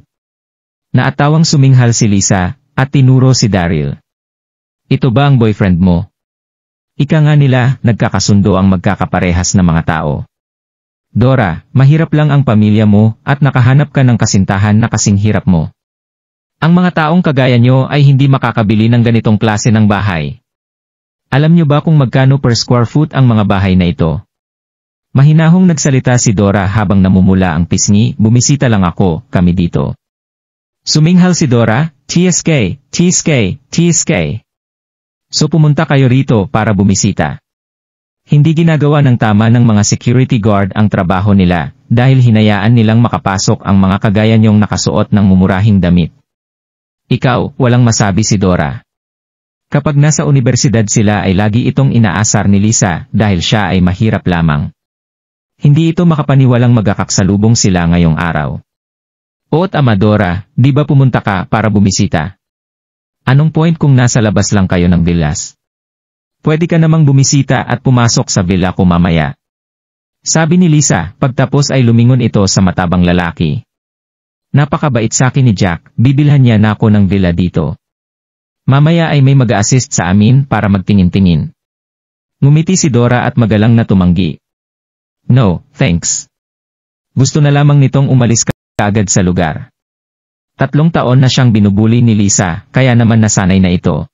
Naatawang suminghal si Lisa at tinuro si Daryl. Ito ba ang boyfriend mo? Ika nga nila, nagkakasundo ang magkakaparehas na mga tao. Dora, mahirap lang ang pamilya mo at nakahanap ka ng kasintahan na kasing hirap mo. Ang mga taong kagaya nyo ay hindi makakabili ng ganitong klase ng bahay. Alam nyo ba kung magkano per square foot ang mga bahay na ito? Mahinahong nagsalita si Dora habang namumula ang pisngi, bumisita lang ako, kami dito. Suminghal si Dora, TSK, TSK, TSK. So pumunta kayo rito para bumisita. Hindi ginagawa ng tama ng mga security guard ang trabaho nila, dahil hinayaan nilang makapasok ang mga kagaya niyong nakasuot ng mumurahing damit. Ikaw, walang masabi si Dora. Kapag nasa universidad sila ay lagi itong inaasar ni Lisa dahil siya ay mahirap lamang. Hindi ito makapaniwalang magkakaksalubong sila ngayong araw. Oot ama Dora, di ba pumunta ka para bumisita? Anong point kung nasa labas lang kayo ng villas? Pwede ka namang bumisita at pumasok sa villa ko mamaya. Sabi ni Lisa, pagtapos ay lumingon ito sa matabang lalaki. Napakabait sa akin ni Jack, bibilhan niya na ako ng villa dito. Mamaya ay may mag-a-assist sa amin para magtingin-tingin. Ngumiti si Dora at magalang na tumanggi. No, thanks. Gusto na lamang nitong umalis kaagad sa lugar. 3 taon na siyang binubuli ni Lisa, kaya naman nasanay na ito.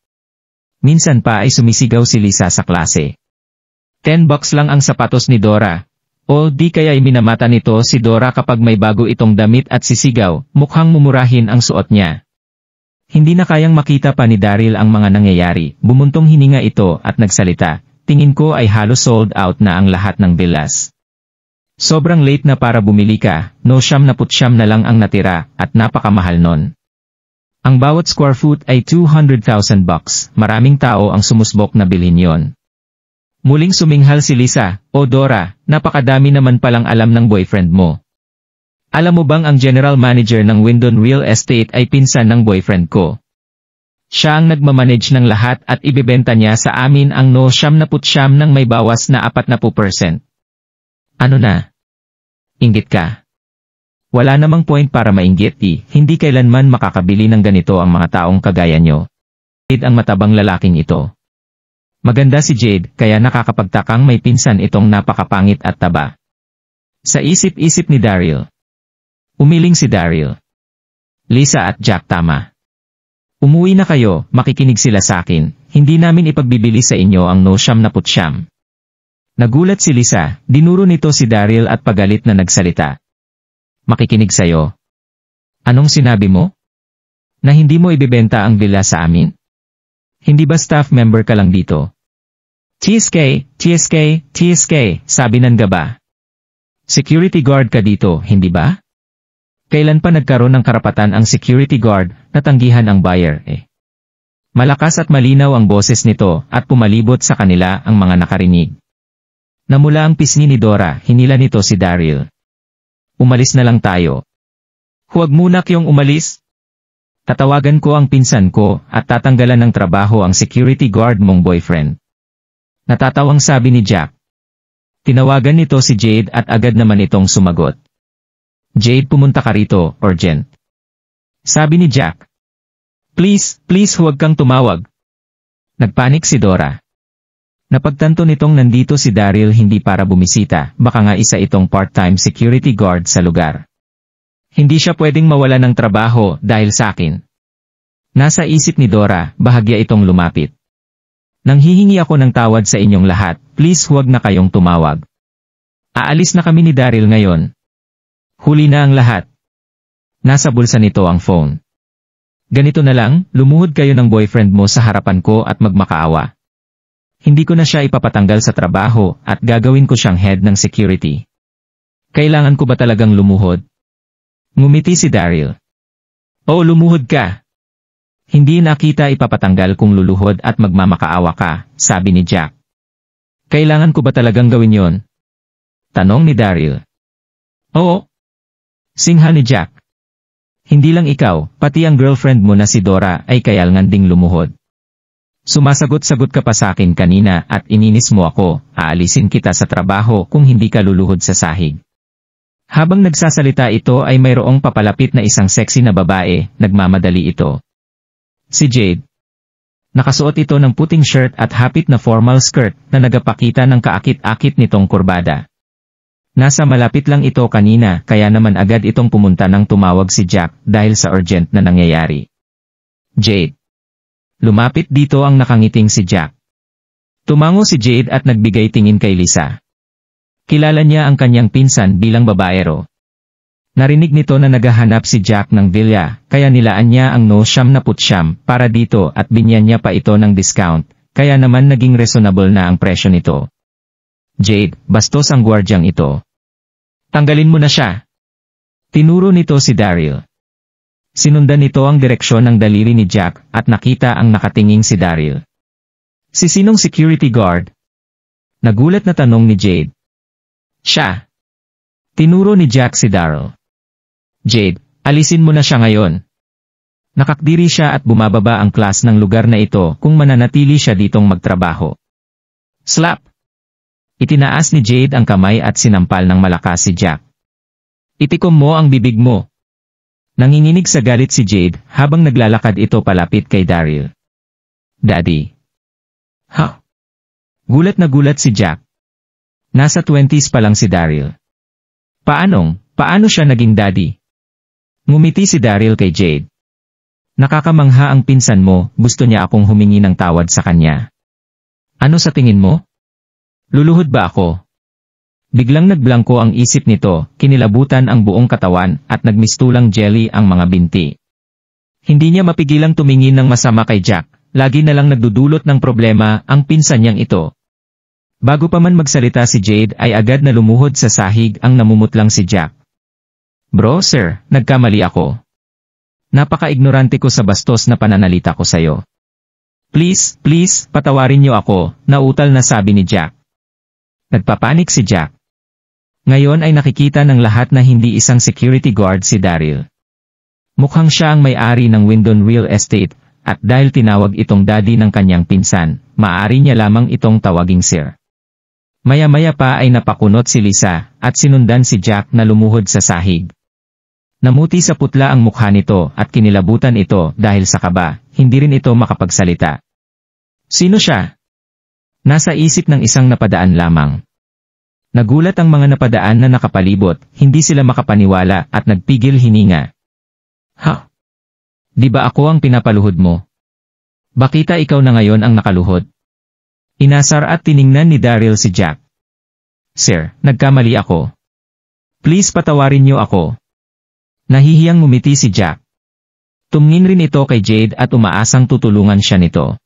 Minsan pa ay sumisigaw si Lisa sa klase. $10 lang ang sapatos ni Dora. O di kaya minamata nito si Dora kapag may bago itong damit at sisigaw, mukhang mumurahin ang suot niya. Hindi na kayang makita pa ni Daryl ang mga nangyayari, bumuntong hininga ito at nagsalita, tingin ko ay halos sold out na ang lahat ng villas. Sobrang late na para bumili ka, no 99 na lang ang natira, at napakamahal nun. Ang bawat square foot ay 200,000 bucks, maraming tao ang sumusbok na bilhin yon. Muling suminghal si Lisa, "O Dora, napakadami naman palang alam ng boyfriend mo. Alam mo bang ang general manager ng Windon Real Estate ay pinsan ng boyfriend ko? Siya ang nagmamanage ng lahat at ibebenta niya sa amin ang no 99 nang may bawas na 40%. Ano na? Inggit ka? Wala namang point para mainggit hindi kailanman makakabili ng ganito ang mga taong kagaya nyo. Jade ang matabang lalaking ito. Maganda si Jade kaya nakakapagtakang may pinsan itong napakapangit at taba. Sa isip-isip ni Daryl. Umiling si Daryl. Lisa at Jack tama. Umuwi na kayo, makikinig sila sa akin, hindi namin ipagbibili sa inyo ang no 99. Nagulat si Lisa, dinuro nito si Daryl at pagalit na nagsalita. Makikinig sayo. Anong sinabi mo? Na hindi mo ibebenta ang villa sa amin? Hindi ba staff member ka lang dito? TSK, TSK, TSK, sabi ng gaba. Security guard ka dito, hindi ba? Kailan pa nagkaroon ng karapatan ang security guard na tanggihan ang buyer Malakas at malinaw ang boses nito at pumalibot sa kanila ang mga nakarinig. Namula ang pisngi ni Dora, hinila nito si Daryl. Umalis na lang tayo. Huwag muna kayong umalis. Tatawagan ko ang pinsan ko at tatanggalan ng trabaho ang security guard mong boyfriend. Natatawang sabi ni Jack. Tinawagan nito si Jade at agad naman itong sumagot. Jade, pumunta ka rito, urgent. Sabi ni Jack. Please, huwag kang tumawag. Nagpanik si Dora. Napagtanto nitong nandito si Daryl hindi para bumisita, baka nga isa itong part-time security guard sa lugar. Hindi siya pwedeng mawala ng trabaho dahil sa akin. Nasa isip ni Dora, bahagya itong lumapit. Nanghihingi ako ng tawad sa inyong lahat, please huwag na kayong tumawag. Aalis na kami ni Daryl ngayon. Huli na ang lahat. Nasa bulsa nito ang phone. Ganito na lang, lumuhod kayo ng boyfriend mo sa harapan ko at magmakaawa. Hindi ko na siya ipapatanggal sa trabaho at gagawin ko siyang head ng security. Kailangan ko ba talagang lumuhod? Ngumiti si Daryl. Oo, lumuhod ka. Hindi na kita ipapatanggal kung luluhod at magmamakaawa ka, sabi ni Jack. Kailangan ko ba talagang gawin yon? Tanong ni Daryl. Oo. Singha ni Jack. Hindi lang ikaw, pati ang girlfriend mo na si Dora ay kailangan ding lumuhod. Sumasagot-sagot ka pa sa akin kanina at ininis mo ako, aalisin kita sa trabaho kung hindi ka luluhod sa sahig. Habang nagsasalita ito ay mayroong papalapit na isang sexy na babae, nagmamadali ito. Si Jade. Nakasuot ito ng puting shirt at hapit na formal skirt na nagapakita ng kaakit-akit nitong kurbada. Nasa malapit lang ito kanina kaya naman agad itong pumunta nang tumawag si Jack dahil sa urgent na nangyayari. Jade. Lumapit dito ang nakangiting si Jack. Tumango si Jade at nagbigay tingin kay Lisa. Kilala niya ang kanyang pinsan bilang babaero. Narinig nito na naghahanap si Jack ng villa, kaya nilaan niya ang no 99 para dito at binyan niya pa ito ng discount, kaya naman naging reasonable na ang presyo nito. Jade, bastos ang gwardyang ito. Tanggalin mo na siya. Tinuro nito si Daryl. Sinundan nito ang direksyon ng daliri ni Jack at nakita ang nakatinging si Daryl. Si sinong security guard? Nagulat na tanong ni Jade. Siya. Tinuro ni Jack si Daryl. Jade, alisin mo na siya ngayon. Nakakdiri siya at bumababa ang class ng lugar na ito kung mananatili siya ditong magtrabaho. Slap! Itinaas ni Jade ang kamay at sinampal ng malakas si Jack. Itikom mo ang bibig mo. Nanginginig sa galit si Jade habang naglalakad ito palapit kay Daryl. Daddy. Ha? Gulat na gulat si Jack. Nasa 20s pa lang si Daryl. Paano siya naging daddy? Ngumiti si Daryl kay Jade. Nakakamangha ang pinsan mo, gusto niya akong humingi ng tawad sa kanya. Ano sa tingin mo? Luluhod ba ako? Biglang nagblangko ang isip nito, kinilabutan ang buong katawan at nagmistulang jelly ang mga binti. Hindi niya mapigilang tumingin ng masama kay Jack, lagi na lang nagdudulot ng problema ang pinsan niyang ito. Bago pa man magsalita si Jade ay agad na lumuhod sa sahig ang namumutlang si Jack. Bro sir, nagkamali ako. Napaka-ignorante ko sa bastos na pananalita ko sa'yo. Please, patawarin niyo ako, nautal na sabi ni Jack. Nagpapanik si Jack. Ngayon ay nakikita ng lahat na hindi isang security guard si Daryl. Mukhang siya ang may-ari ng Windon Real Estate, at dahil tinawag itong daddy ng kanyang pinsan, maaari niya lamang itong tawaging sir. Maya-maya pa ay napakunot si Lisa, at sinundan si Jack na lumuhod sa sahig. Namuti sa putla ang mukha nito at kinilabutan ito dahil sa kaba, hindi rin ito makapagsalita. Sino siya? Nasa isip ng isang napadaan lamang. Nagulat ang mga napadaan na nakapalibot, hindi sila makapaniwala at nagpigil hininga. Ha? Di ba ako ang pinapaluhod mo? Bakita ikaw na ngayon ang nakaluhod? Inasar at tiningnan ni Daryl si Jack. Sir, nagkamali ako. Please patawarin niyo ako. Nahihiyang ngumiti si Jack. Tumingin rin ito kay Jade at umaasang tutulungan siya nito.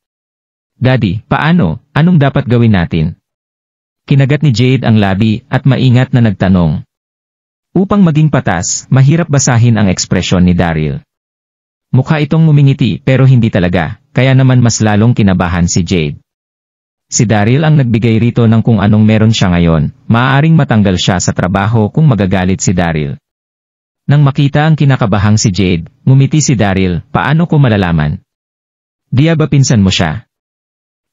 Daddy, paano? Anong dapat gawin natin? Kinagat ni Jade ang labi at maingat na nagtanong. Upang maging patas, mahirap basahin ang ekspresyon ni Daryl. Mukha itong ngumingiti pero hindi talaga, kaya naman mas lalong kinabahan si Jade. Si Daryl ang nagbigay rito ng kung anong meron siya ngayon, maaaring matanggal siya sa trabaho kung magagalit si Daryl. Nang makita ang kinakabahang si Jade, ngumiti si Daryl, paano ko malalaman? Di ba pinsan mo siya?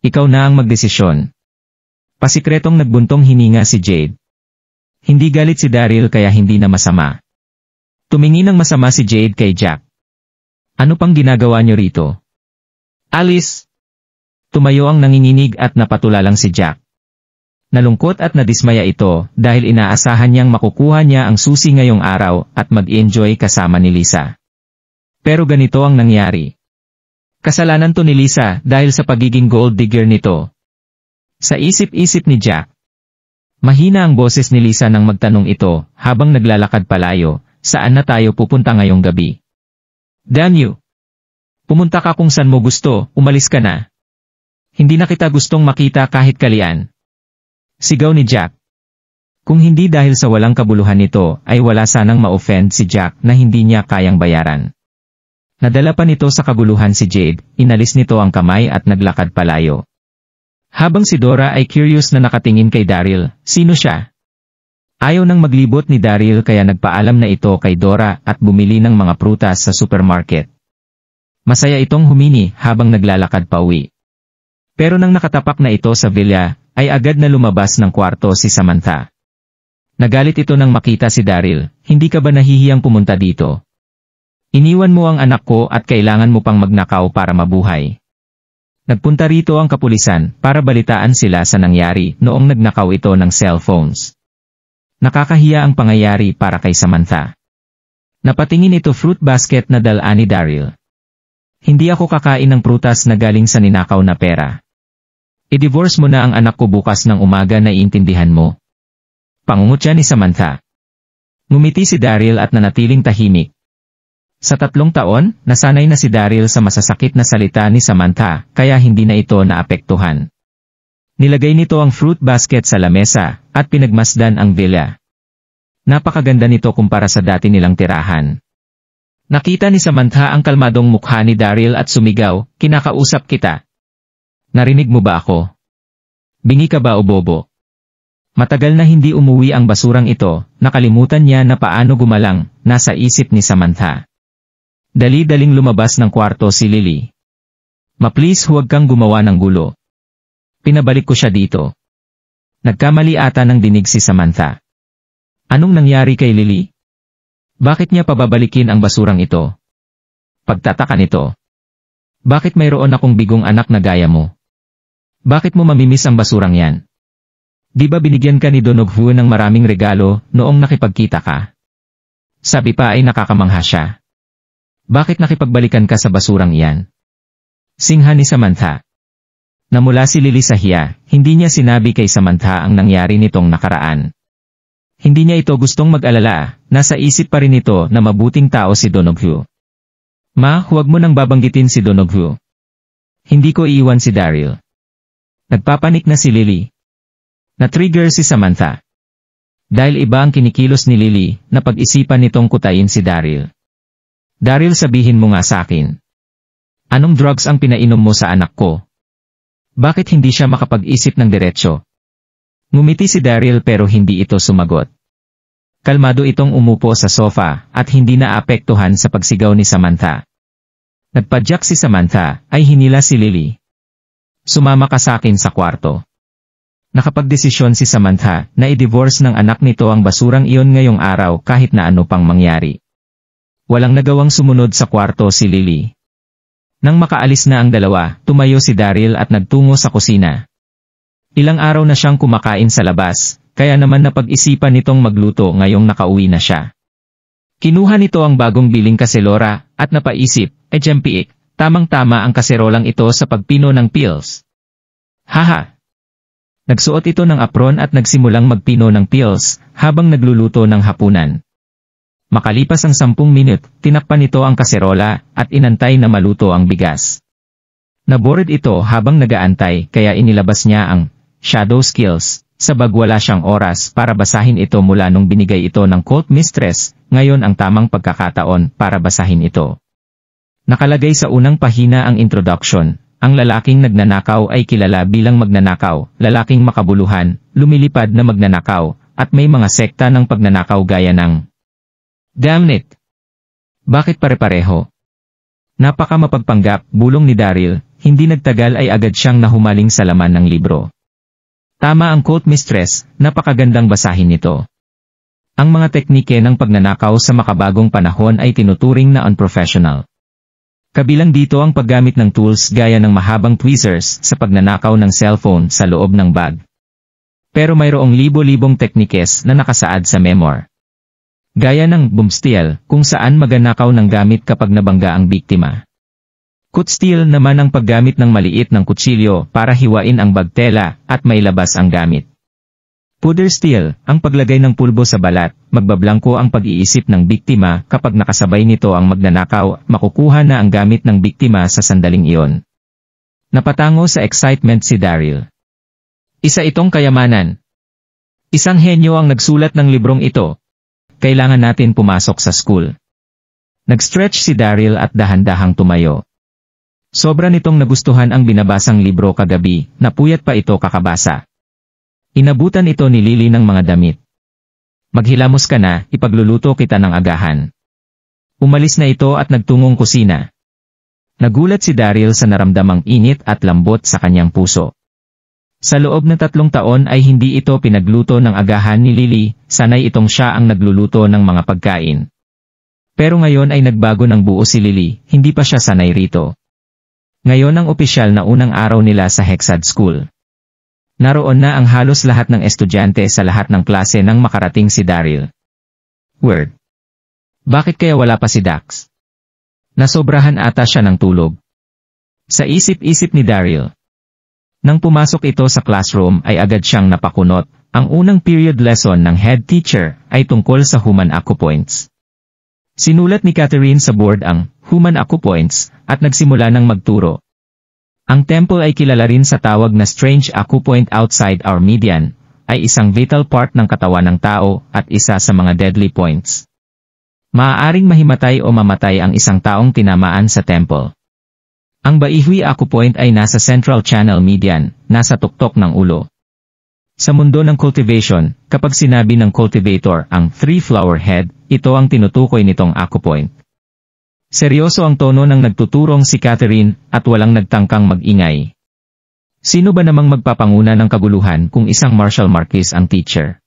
Ikaw na ang magdesisyon. Pasikretong nagbuntong hininga si Jade. Hindi galit si Daryl kaya hindi na masama. Tumingin ng masama si Jade kay Jack. Ano pang ginagawa niyo rito? Alice! Tumayo ang nanginginig at napatulalang si Jack. Nalungkot at nadismaya ito dahil inaasahan niyang makukuha niya ang susi ngayong araw at mag-enjoy kasama ni Lisa. Pero ganito ang nangyari. Kasalanan to ni Lisa dahil sa pagiging gold digger nito. Sa isip-isip ni Jack. Mahina ang boses ni Lisa nang magtanong ito habang naglalakad palayo, saan na tayo pupunta ngayong gabi? Damn you! Pumunta ka kung saan mo gusto, umalis ka na. Hindi na kita gustong makita kahit kalian. Sigaw ni Jack. Kung hindi dahil sa walang kabuluhan nito ay wala sanang ma-offend si Jack na hindi niya kayang bayaran. Nadala pa nito sa kaguluhan si Jade, inalis nito ang kamay at naglakad palayo. Habang si Dora ay curious na nakatingin kay Daryl, sino siya? Ayaw nang maglibot ni Daryl kaya nagpaalam na ito kay Dora at bumili ng mga prutas sa supermarket. Masaya itong humini habang naglalakad pauwi. Pero nang nakatapak na ito sa villa, ay agad na lumabas ng kwarto si Samantha. Nagalit ito nang makita si Daryl, hindi ka ba nahihiyang pumunta dito? Iniwan mo ang anak ko at kailangan mo pang magnakaw para mabuhay. Nagpunta rito ang kapulisan para balitaan sila sa nangyari noong nagnakaw ito ng cellphones. Nakakahiya ang pangyayari para kay Samantha. Napatingin ito fruit basket na dala ni Daryl. Hindi ako kakain ng prutas na galing sa ninakaw na pera. I-divorce mo na ang anak ko bukas ng umaga na iintindihan mo. Pangungutya ni Samantha. Ngumiti si Daryl at nanatiling tahimik. Sa 3 taon, nasanay na si Daryl sa masasakit na salita ni Samantha, kaya hindi na ito naapektuhan. Nilagay nito ang fruit basket sa lamesa, at pinagmasdan ang villa. Napakaganda nito kumpara sa dati nilang tirahan. Nakita ni Samantha ang kalmadong mukha ni Daryl at sumigaw, kinakausap kita. Narinig mo ba ako? Bingi ka ba o bobo? Matagal na hindi umuwi ang basurang ito, nakalimutan niya na paano gumalang, nasa isip ni Samantha. Dali-daling lumabas ng kwarto si Lily. Ma-please huwag kang gumawa ng gulo. Pinabalik ko siya dito. Nagkamali ata ng dinig si Samantha. Anong nangyari kay Lily? Bakit niya pababalikin ang basurang ito? Pagtataka nito. Bakit mayroon akong bigong anak na gaya mo? Bakit mo mamimiss ang basurang yan? Di ba binigyan ka ni Donoghu ng maraming regalo noong nakipagkita ka? Sabi pa ay nakakamangha siya. Bakit nakipagbalikan ka sa basurang iyan? Singha ni Samantha. Namula si Lily sa hiya, hindi niya sinabi kay Samantha ang nangyari nitong nakaraan. Hindi niya ito gustong mag-alala, nasa isip pa rin ito na mabuting tao si Donoghu. Ma, huwag mo nang babanggitin si Donoghu. Hindi ko iiwan si Daryl. Nagpapanik na si Lily. Na-trigger si Samantha. Dahil iba ang kinikilos ni Lily, napag-isipan nitong kutayin si Daryl. Daryl, sabihin mo nga sa akin. Anong drugs ang pinainom mo sa anak ko? Bakit hindi siya makapag-isip ng diretsyo? Ngumiti si Daryl pero hindi ito sumagot. Kalmado itong umupo sa sofa at hindi naapektuhan sa pagsigaw ni Samantha. Nagpadyak si Samantha ay hinila si Lily. Sumama ka sa akin sa kwarto. Nakapagdesisyon si Samantha na i-divorce ng anak nito ang basurang iyon ngayong araw kahit na ano pang mangyari. Walang nagawang sumunod sa kwarto si Lily. Nang makaalis na ang dalawa, tumayo si Daryl at nagtungo sa kusina. Ilang araw na siyang kumakain sa labas, kaya naman napag-isipan nitong magluto ngayong nakauwi na siya. Kinuha nito ang bagong biling kaselora at napaisip, Jempiik, tamang-tama ang kaserolang ito sa pagpino ng pills. Haha! Nagsuot ito ng apron at nagsimulang magpino ng pills habang nagluluto ng hapunan. Makalipas ang 10 minute, tinakpan nito ang kaserola at inantay na maluto ang bigas. Nabored ito habang nagaantay kaya inilabas niya ang shadow skills, sabag wala siyang oras para basahin ito mula nung binigay ito ng cult mistress, ngayon ang tamang pagkakataon para basahin ito. Nakalagay sa unang pahina ang introduction, ang lalaking nagnanakaw ay kilala bilang magnanakaw, lalaking makabuluhan, lumilipad na magnanakaw, at may mga sekta ng pagnanakaw gaya ng Damn it! Bakit pare-pareho? Napaka mapagpanggap, bulong ni Daryl, hindi nagtagal ay agad siyang nahumaling sa laman ng libro. Tama ang cult mistress, napakagandang basahin nito. Ang mga teknike ng pagnanakaw sa makabagong panahon ay tinuturing na unprofessional. Kabilang dito ang paggamit ng tools gaya ng mahabang tweezers sa pagnanakaw ng cellphone sa loob ng bag. Pero mayroong libo-libong teknikes na nakasaad sa memoir. Gaya ng boomsteel, kung saan magnanakaw ng gamit kapag nabangga ang biktima. Cutsteel naman ang paggamit ng maliit ng kutsilyo para hiwain ang bagtela at mailabas ang gamit. Puddersteel, ang paglagay ng pulbo sa balat, magbablangko ang pag-iisip ng biktima kapag nakasabay nito ang magnanakaw, makukuha na ang gamit ng biktima sa sandaling iyon. Napatango sa excitement si Daryl. Isa itong kayamanan. Isang henyo ang nagsulat ng librong ito. Kailangan natin pumasok sa school. Nag-stretch si Daryl at dahan-dahang tumayo. Sobra nitong nagustuhan ang binabasang libro kagabi, napuyat pa ito kakabasa. Inabutan ito ni Lily ng mga damit. Maghilamos ka na, ipagluluto kita ng agahan. Umalis na ito at nagtungong kusina. Nagulat si Daryl sa naramdamang init at lambot sa kanyang puso. Sa loob ng 3 taon ay hindi ito pinagluto ng agahan ni Lily, sanay itong siya ang nagluluto ng mga pagkain. Pero ngayon ay nagbago ng buo si Lily, hindi pa siya sanay rito. Ngayon ang opisyal na unang araw nila sa Hexad School. Naroon na ang halos lahat ng estudyante sa lahat ng klase nang makarating si Daryl. Word. Bakit kaya wala pa si Dax? Nasobrahan ata siya ng tulog. Sa isip-isip ni Daryl. Nang pumasok ito sa classroom ay agad siyang napakunot. Ang unang period lesson ng head teacher ay tungkol sa human acupoints. Sinulat ni Catherine sa board ang human acupoints at nagsimula ng magturo. Ang temple ay kilala rin sa tawag na strange acupoint outside our median, ay isang vital part ng katawan ng tao at isa sa mga deadly points. Maaaring mahimatay o mamatay ang isang taong tinamaan sa temple. Ang Baihwi acupoint ay nasa central channel median, nasa tuktok ng ulo. Sa mundo ng cultivation, kapag sinabi ng cultivator ang 3-flower head, ito ang tinutukoy nitong acupoint. Seryoso ang tono ng nagtuturong si Catherine at walang nagtangkang mag-ingay. Sino ba namang magpapanguna ng kaguluhan kung isang martial marquis ang teacher?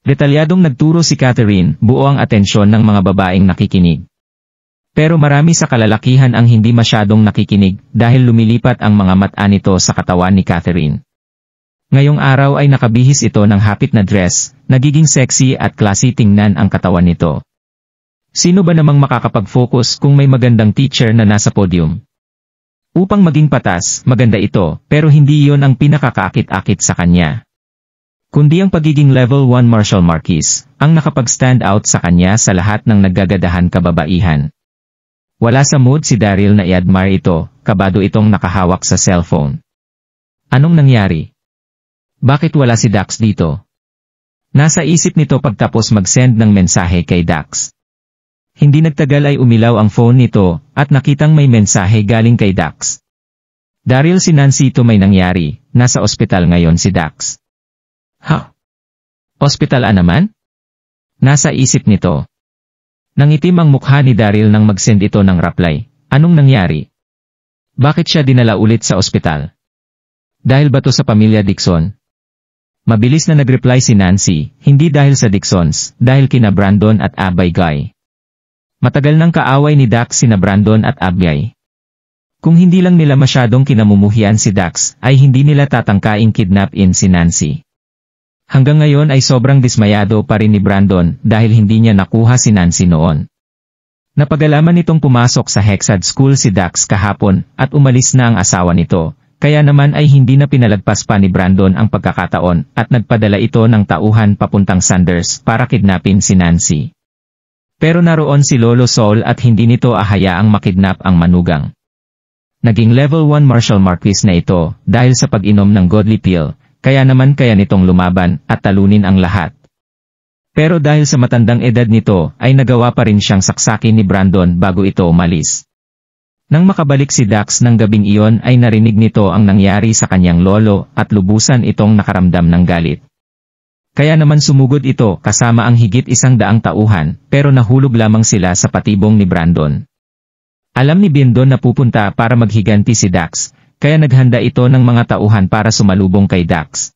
Detalyadong nagturo si Catherine, buo ang atensyon ng mga babaeng nakikinig. Pero marami sa kalalakihan ang hindi masyadong nakikinig dahil lumilipat ang mga mata nito sa katawan ni Catherine. Ngayong araw ay nakabihis ito ng hapit na dress, nagiging sexy at classy tingnan ang katawan nito. Sino ba namang makakapag-focus kung may magandang teacher na nasa podium? Upang maging patas, maganda ito, pero hindi iyon ang pinakakaakit-akit sa kanya. Kundi ang pagiging level 1 martial marquis, ang nakapag-stand out sa kanya sa lahat ng naggagadahan kababaihan. Wala sa mood si Daryl na i-admire ito, kabado itong nakahawak sa cellphone. Anong nangyari? Bakit wala si Dax dito? Nasa isip nito pagtapos mag-send ng mensahe kay Dax. Hindi nagtagal ay umilaw ang phone nito, at nakitang may mensahe galing kay Dax. Daryl, si Nancy, ito may nangyari, nasa ospital ngayon si Dax. Ha? Ospital naman? Nasa isip nito. Nangitim ang mukha ni Daryl nang mag-send ito ng reply. Anong nangyari? Bakit siya dinala ulit sa ospital? Dahil ba to sa pamilya Dixon? Mabilis na nag-reply si Nancy, hindi dahil sa Dixons, dahil kina Brandon at Abigail. Matagal nang kaaway ni Dax sina Brandon at Abigail. Kung hindi lang nila masyadong kinamumuhian si Dax, ay hindi nila tatangkaing kidnapin si Nancy. Hanggang ngayon ay sobrang dismayado pa rin ni Brandon dahil hindi niya nakuha si Nancy noon. Napagalaman nitong pumasok sa Hexad School si Dax kahapon at umalis na ang asawa nito, kaya naman ay hindi na pinalagpas pa ni Brandon ang pagkakataon at nagpadala ito ng tauhan papuntang Sanders para kidnapin si Nancy. Pero naroon si Lolo Saul at hindi nito ahayaang makidnap ang manugang. Naging level 1 martial marquis na ito dahil sa pag-inom ng godly pill, kaya naman kaya nitong lumaban at talunin ang lahat. Pero dahil sa matandang edad nito ay nagawa pa rin siyang saksakin ni Brandon bago ito umalis. Nang makabalik si Dax ng gabing iyon ay narinig nito ang nangyari sa kanyang lolo at lubusan itong nakaramdam ng galit. Kaya naman sumugod ito kasama ang higit 100 tauhan pero nahulog lamang sila sa patibong ni Brandon. Alam ni Brandon na pupunta para maghiganti si Dax, kaya naghanda ito ng mga tauhan para sumalubong kay Dax.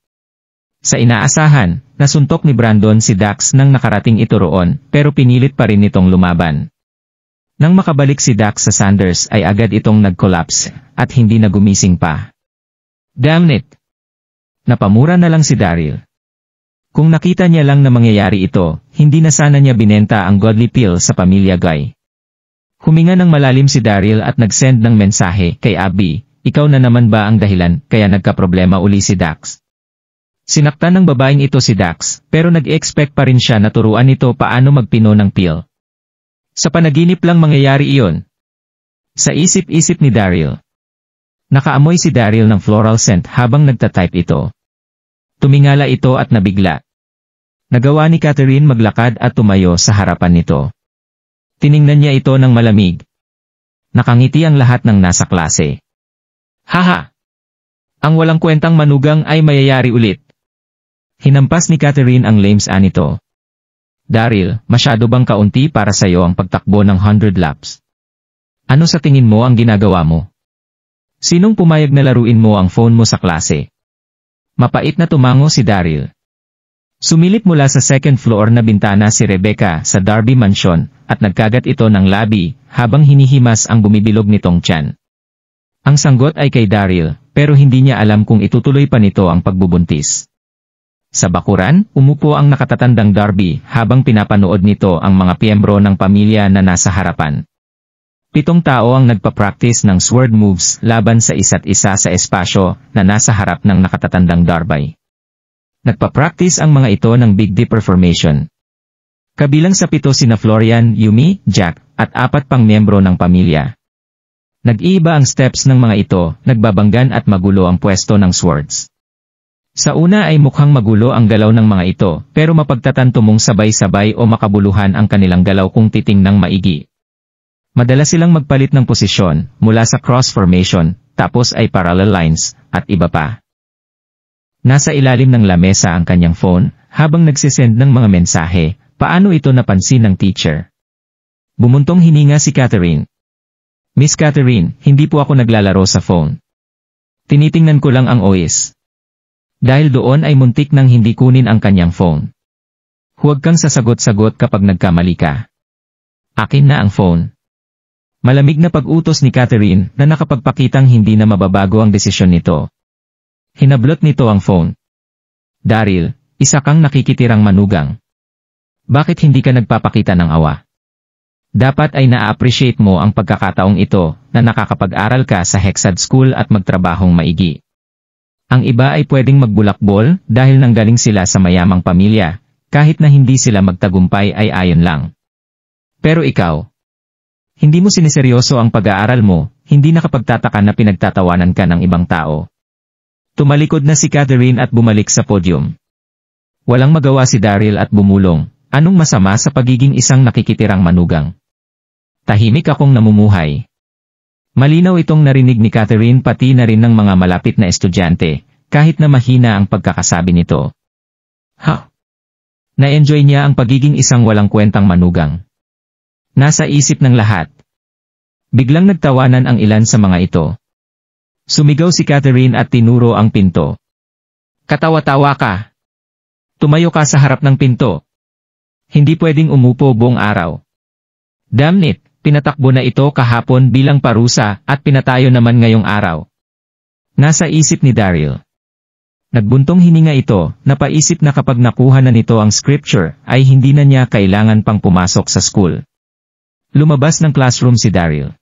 Sa inaasahan, nasuntok ni Brandon si Dax nang nakarating ito roon, pero pinilit pa rin itong lumaban. Nang makabalik si Dax sa Sanders ay agad itong nag-collapse, at hindi na gumising pa. Damn it! Napamura na lang si Daryl. Kung nakita niya lang na mangyayari ito, hindi na sana niya binenta ang godly pill sa pamilya Guy. Huminga ng malalim si Daryl at nag-send ng mensahe kay Abby, ikaw na naman ba ang dahilan kaya nagkaproblema uli si Dax? Sinaktan ng babaeng ito si Dax, pero nag-expect pa rin siya na turuan ito paano magpino ng pill. Sa panaginip lang mangyayari iyon. Sa isip-isip ni Daryl. Nakaamoy si Daryl ng floral scent habang nagtatype ito. Tumingala ito at nabigla. Nagawa ni Catherine maglakad at tumayo sa harapan nito. Tiningnan niya ito ng malamig. Nakangiti ang lahat ng nasa klase. Haha! Ang walang kwentang manugang ay mayayari ulit. Hinampas ni Catherine ang lames nito. Daryl, masyado bang kaunti para sa'yo ang pagtakbo ng 100 laps? Ano sa tingin mo ang ginagawa mo? Sinong pumayag na laruin mo ang phone mo sa klase? Mapait na tumango si Daryl. Sumilip mula sa second floor na bintana si Rebecca sa Darby Mansion at nagkagat ito ng labi habang hinihimas ang bumibilog nitong tiyan. Ang sanggot ay kay Daryl, pero hindi niya alam kung itutuloy pa nito ang pagbubuntis. Sa bakuran, umupo ang nakatatandang Darby habang pinapanood nito ang mga piyembro ng pamilya na nasa harapan. 7 tao ang nagpa-practice ng sword moves laban sa isa't isa sa espasyo na nasa harap ng nakatatandang Darby. Nagpa-practice ang mga ito ng Big Dipper formation. Kabilang sa 7 sina Florian, Yumi, Jack, at 4 pang miyembro ng pamilya. Nag-iiba ang steps ng mga ito, nagbabanggan at magulo ang pwesto ng swords. Sa una ay mukhang magulo ang galaw ng mga ito, pero mapagtatanto mong sabay-sabay o makabuluhan ang kanilang galaw kung titingnang maigi. Madalas silang magpalit ng posisyon, mula sa cross formation, tapos ay parallel lines, at iba pa. Nasa ilalim ng lamesa ang kanyang phone, habang nagsisend ng mga mensahe, paano ito napansin ng teacher. Bumuntong hininga si Catherine. Miss Catherine, hindi po ako naglalaro sa phone. Tinitingnan ko lang ang OS. Dahil doon ay muntik nang hindi kunin ang kanyang phone. Huwag kang sasagot-sagot kapag nagkamali ka. Akin na ang phone. Malamig na pag-utos ni Catherine na nakapagpakitang hindi na mababago ang desisyon nito. Hinablot nito ang phone. Daryl, isa kang nakikitirang manugang. Bakit hindi ka nagpapakita ng awa? Dapat ay na-appreciate mo ang pagkakataong ito na nakakapag-aral ka sa Hexad School at magtrabahong maigi. Ang iba ay pwedeng magbulakbol dahil nanggaling sila sa mayamang pamilya, kahit na hindi sila magtagumpay ay ayon lang. Pero ikaw, hindi mo siniseryoso ang pag-aaral mo, hindi nakapagtataka na pinagtatawanan ka ng ibang tao. Tumalikod na si Catherine at bumalik sa podium. Walang magawa si Daryl at bumulong, anong masama sa pagiging isang nakikitirang manugang? Tahimik akong namumuhay. Malinaw itong narinig ni Catherine pati na rin ng mga malapit na estudyante, kahit na mahina ang pagkakasabi nito. Ha? Na-enjoy niya ang pagiging isang walang kwentang manugang. Nasa isip ng lahat. Biglang nagtawanan ang ilan sa mga ito. Sumigaw si Catherine at tinuro ang pinto. Katawa-tawa ka. Tumayo ka sa harap ng pinto. Hindi pwedeng umupo buong araw. Damn it, pinatakbo na ito kahapon bilang parusa at pinatayo naman ngayong araw. Nasa isip ni Daryl. Nagbuntong hininga ito, napaisip na kapag nakuha na nito ang scripture ay hindi na niya kailangan pang pumasok sa school. Lumabas ng classroom si Daryl.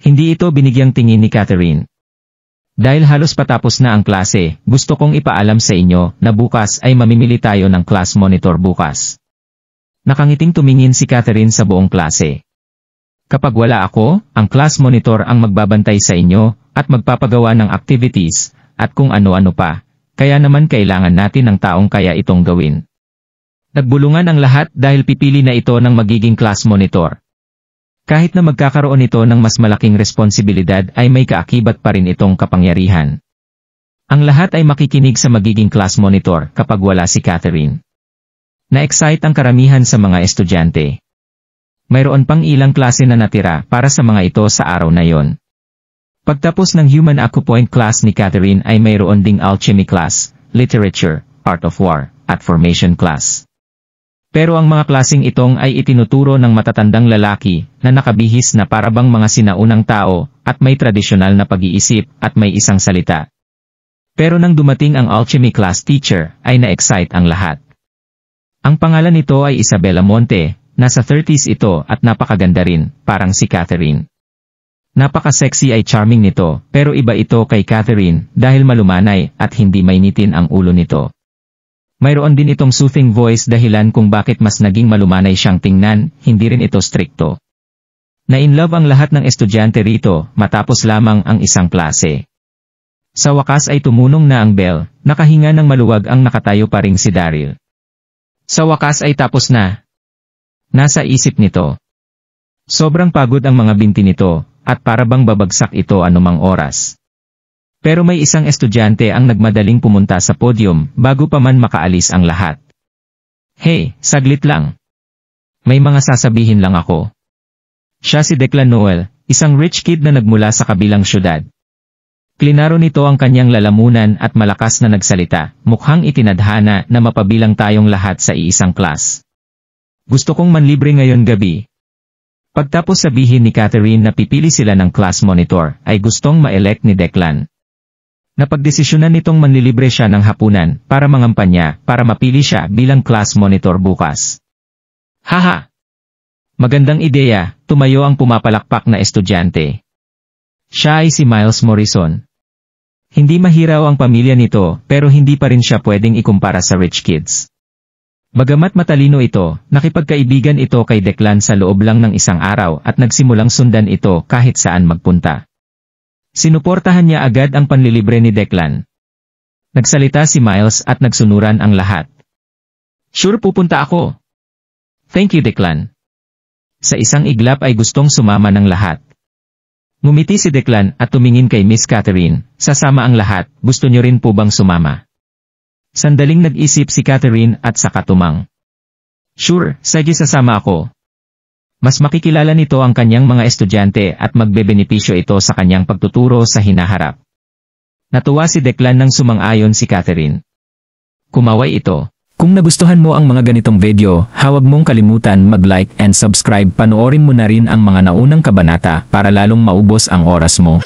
Hindi ito binigyang tingin ni Catherine. Dahil halos patapos na ang klase, gusto kong ipaalam sa inyo na bukas ay mamimili tayo ng class monitor bukas. Nakangiting tumingin si Catherine sa buong klase. Kapag wala ako, ang class monitor ang magbabantay sa inyo at magpapagawa ng activities at kung ano-ano pa, kaya naman kailangan natin ng taong kaya itong gawin. Nagbulungan ang lahat dahil pipili na ito ng magiging class monitor. Kahit na magkakaroon ito ng mas malaking responsibilidad ay may kaakibat pa rin itong kapangyarihan. Ang lahat ay makikinig sa magiging class monitor kapag wala si Catherine. Na-excite ang karamihan sa mga estudyante. Mayroon pang ilang klase na natira para sa mga ito sa araw na yon. Pagtapos ng Human Acupoint class ni Catherine ay mayroon ding Alchemy class, Literature, Art of War, at Formation class. Pero ang mga klaseng itong ay itinuturo ng matatandang lalaki na nakabihis na parabang mga sinaunang tao at may tradisyonal na pag-iisip at may isang salita. Pero nang dumating ang Alchemy class teacher ay na-excite ang lahat. Ang pangalan nito ay Isabella Monte, nasa 30s ito at napakaganda rin, parang si Catherine. Napaka-sexy ay charming nito, pero iba ito kay Catherine dahil malumanay at hindi mainitin ang ulo nito. Mayroon din itong soothing voice dahilan kung bakit mas naging malumanay siyang tingnan, hindi rin ito strikto. Na-inlove ang lahat ng estudyante rito matapos lamang ang isang klase. Sa wakas ay tumunong na ang bell, nakahinga ng maluwag ang nakatayo pa ring si Daryl. Sa wakas ay tapos na. Nasa isip nito. Sobrang pagod ang mga binti nito, at parabang babagsak ito anumang oras. Pero may isang estudyante ang nagmadaling pumunta sa podium bago pa man makaalis ang lahat. Hey, saglit lang. May mga sasabihin lang ako. Siya si Declan Noel, isang rich kid na nagmula sa kabilang syudad. Klinaro nito ang kanyang lalamunan at malakas na nagsalita, mukhang itinadhana na mapabilang tayong lahat sa iisang class. Gusto kong manlibre ngayon gabi. Pagtapos sabihin ni Catherine na pipili sila ng class monitor, ay gustong ma-elect ni Declan. Napagdesisyonan nitong manlilibre siya ng hapunan para mangampanya para mapili siya bilang class monitor bukas. Haha! Magandang ideya, tumayo ang pumapalakpak na estudyante. Siya ay si Miles Morrison. Hindi mahiraw ang pamilya nito pero hindi pa rin siya pwedeng ikumpara sa rich kids. Bagamat matalino ito, nakipagkaibigan ito kay Declan sa loob lang ng isang araw at nagsimulang sundan ito kahit saan magpunta. Sinuportahan niya agad ang panlilibre ni Declan. Nagsalita si Miles at nagsunuran ang lahat. Sure pupunta ako. Thank you Declan. Sa isang iglap ay gustong sumama ng lahat. Ngumiti si Declan at tumingin kay Miss Catherine, sasama ang lahat, gusto niyo rin po bang sumama? Sandaling nag-isip si Catherine at saka tumang. Sure, sige sasama ako. Mas makikilala nito ang kanyang mga estudyante at magbebenepisyo ito sa kanyang pagtuturo sa hinaharap. Natuwa si Declan nang sumang-ayon si Catherine. Kumaway ito. Kung nagustuhan mo ang mga ganitong video, huwag mong kalimutan mag-like and subscribe. Panoorin mo na rin ang mga naunang kabanata para lalong maubos ang oras mo.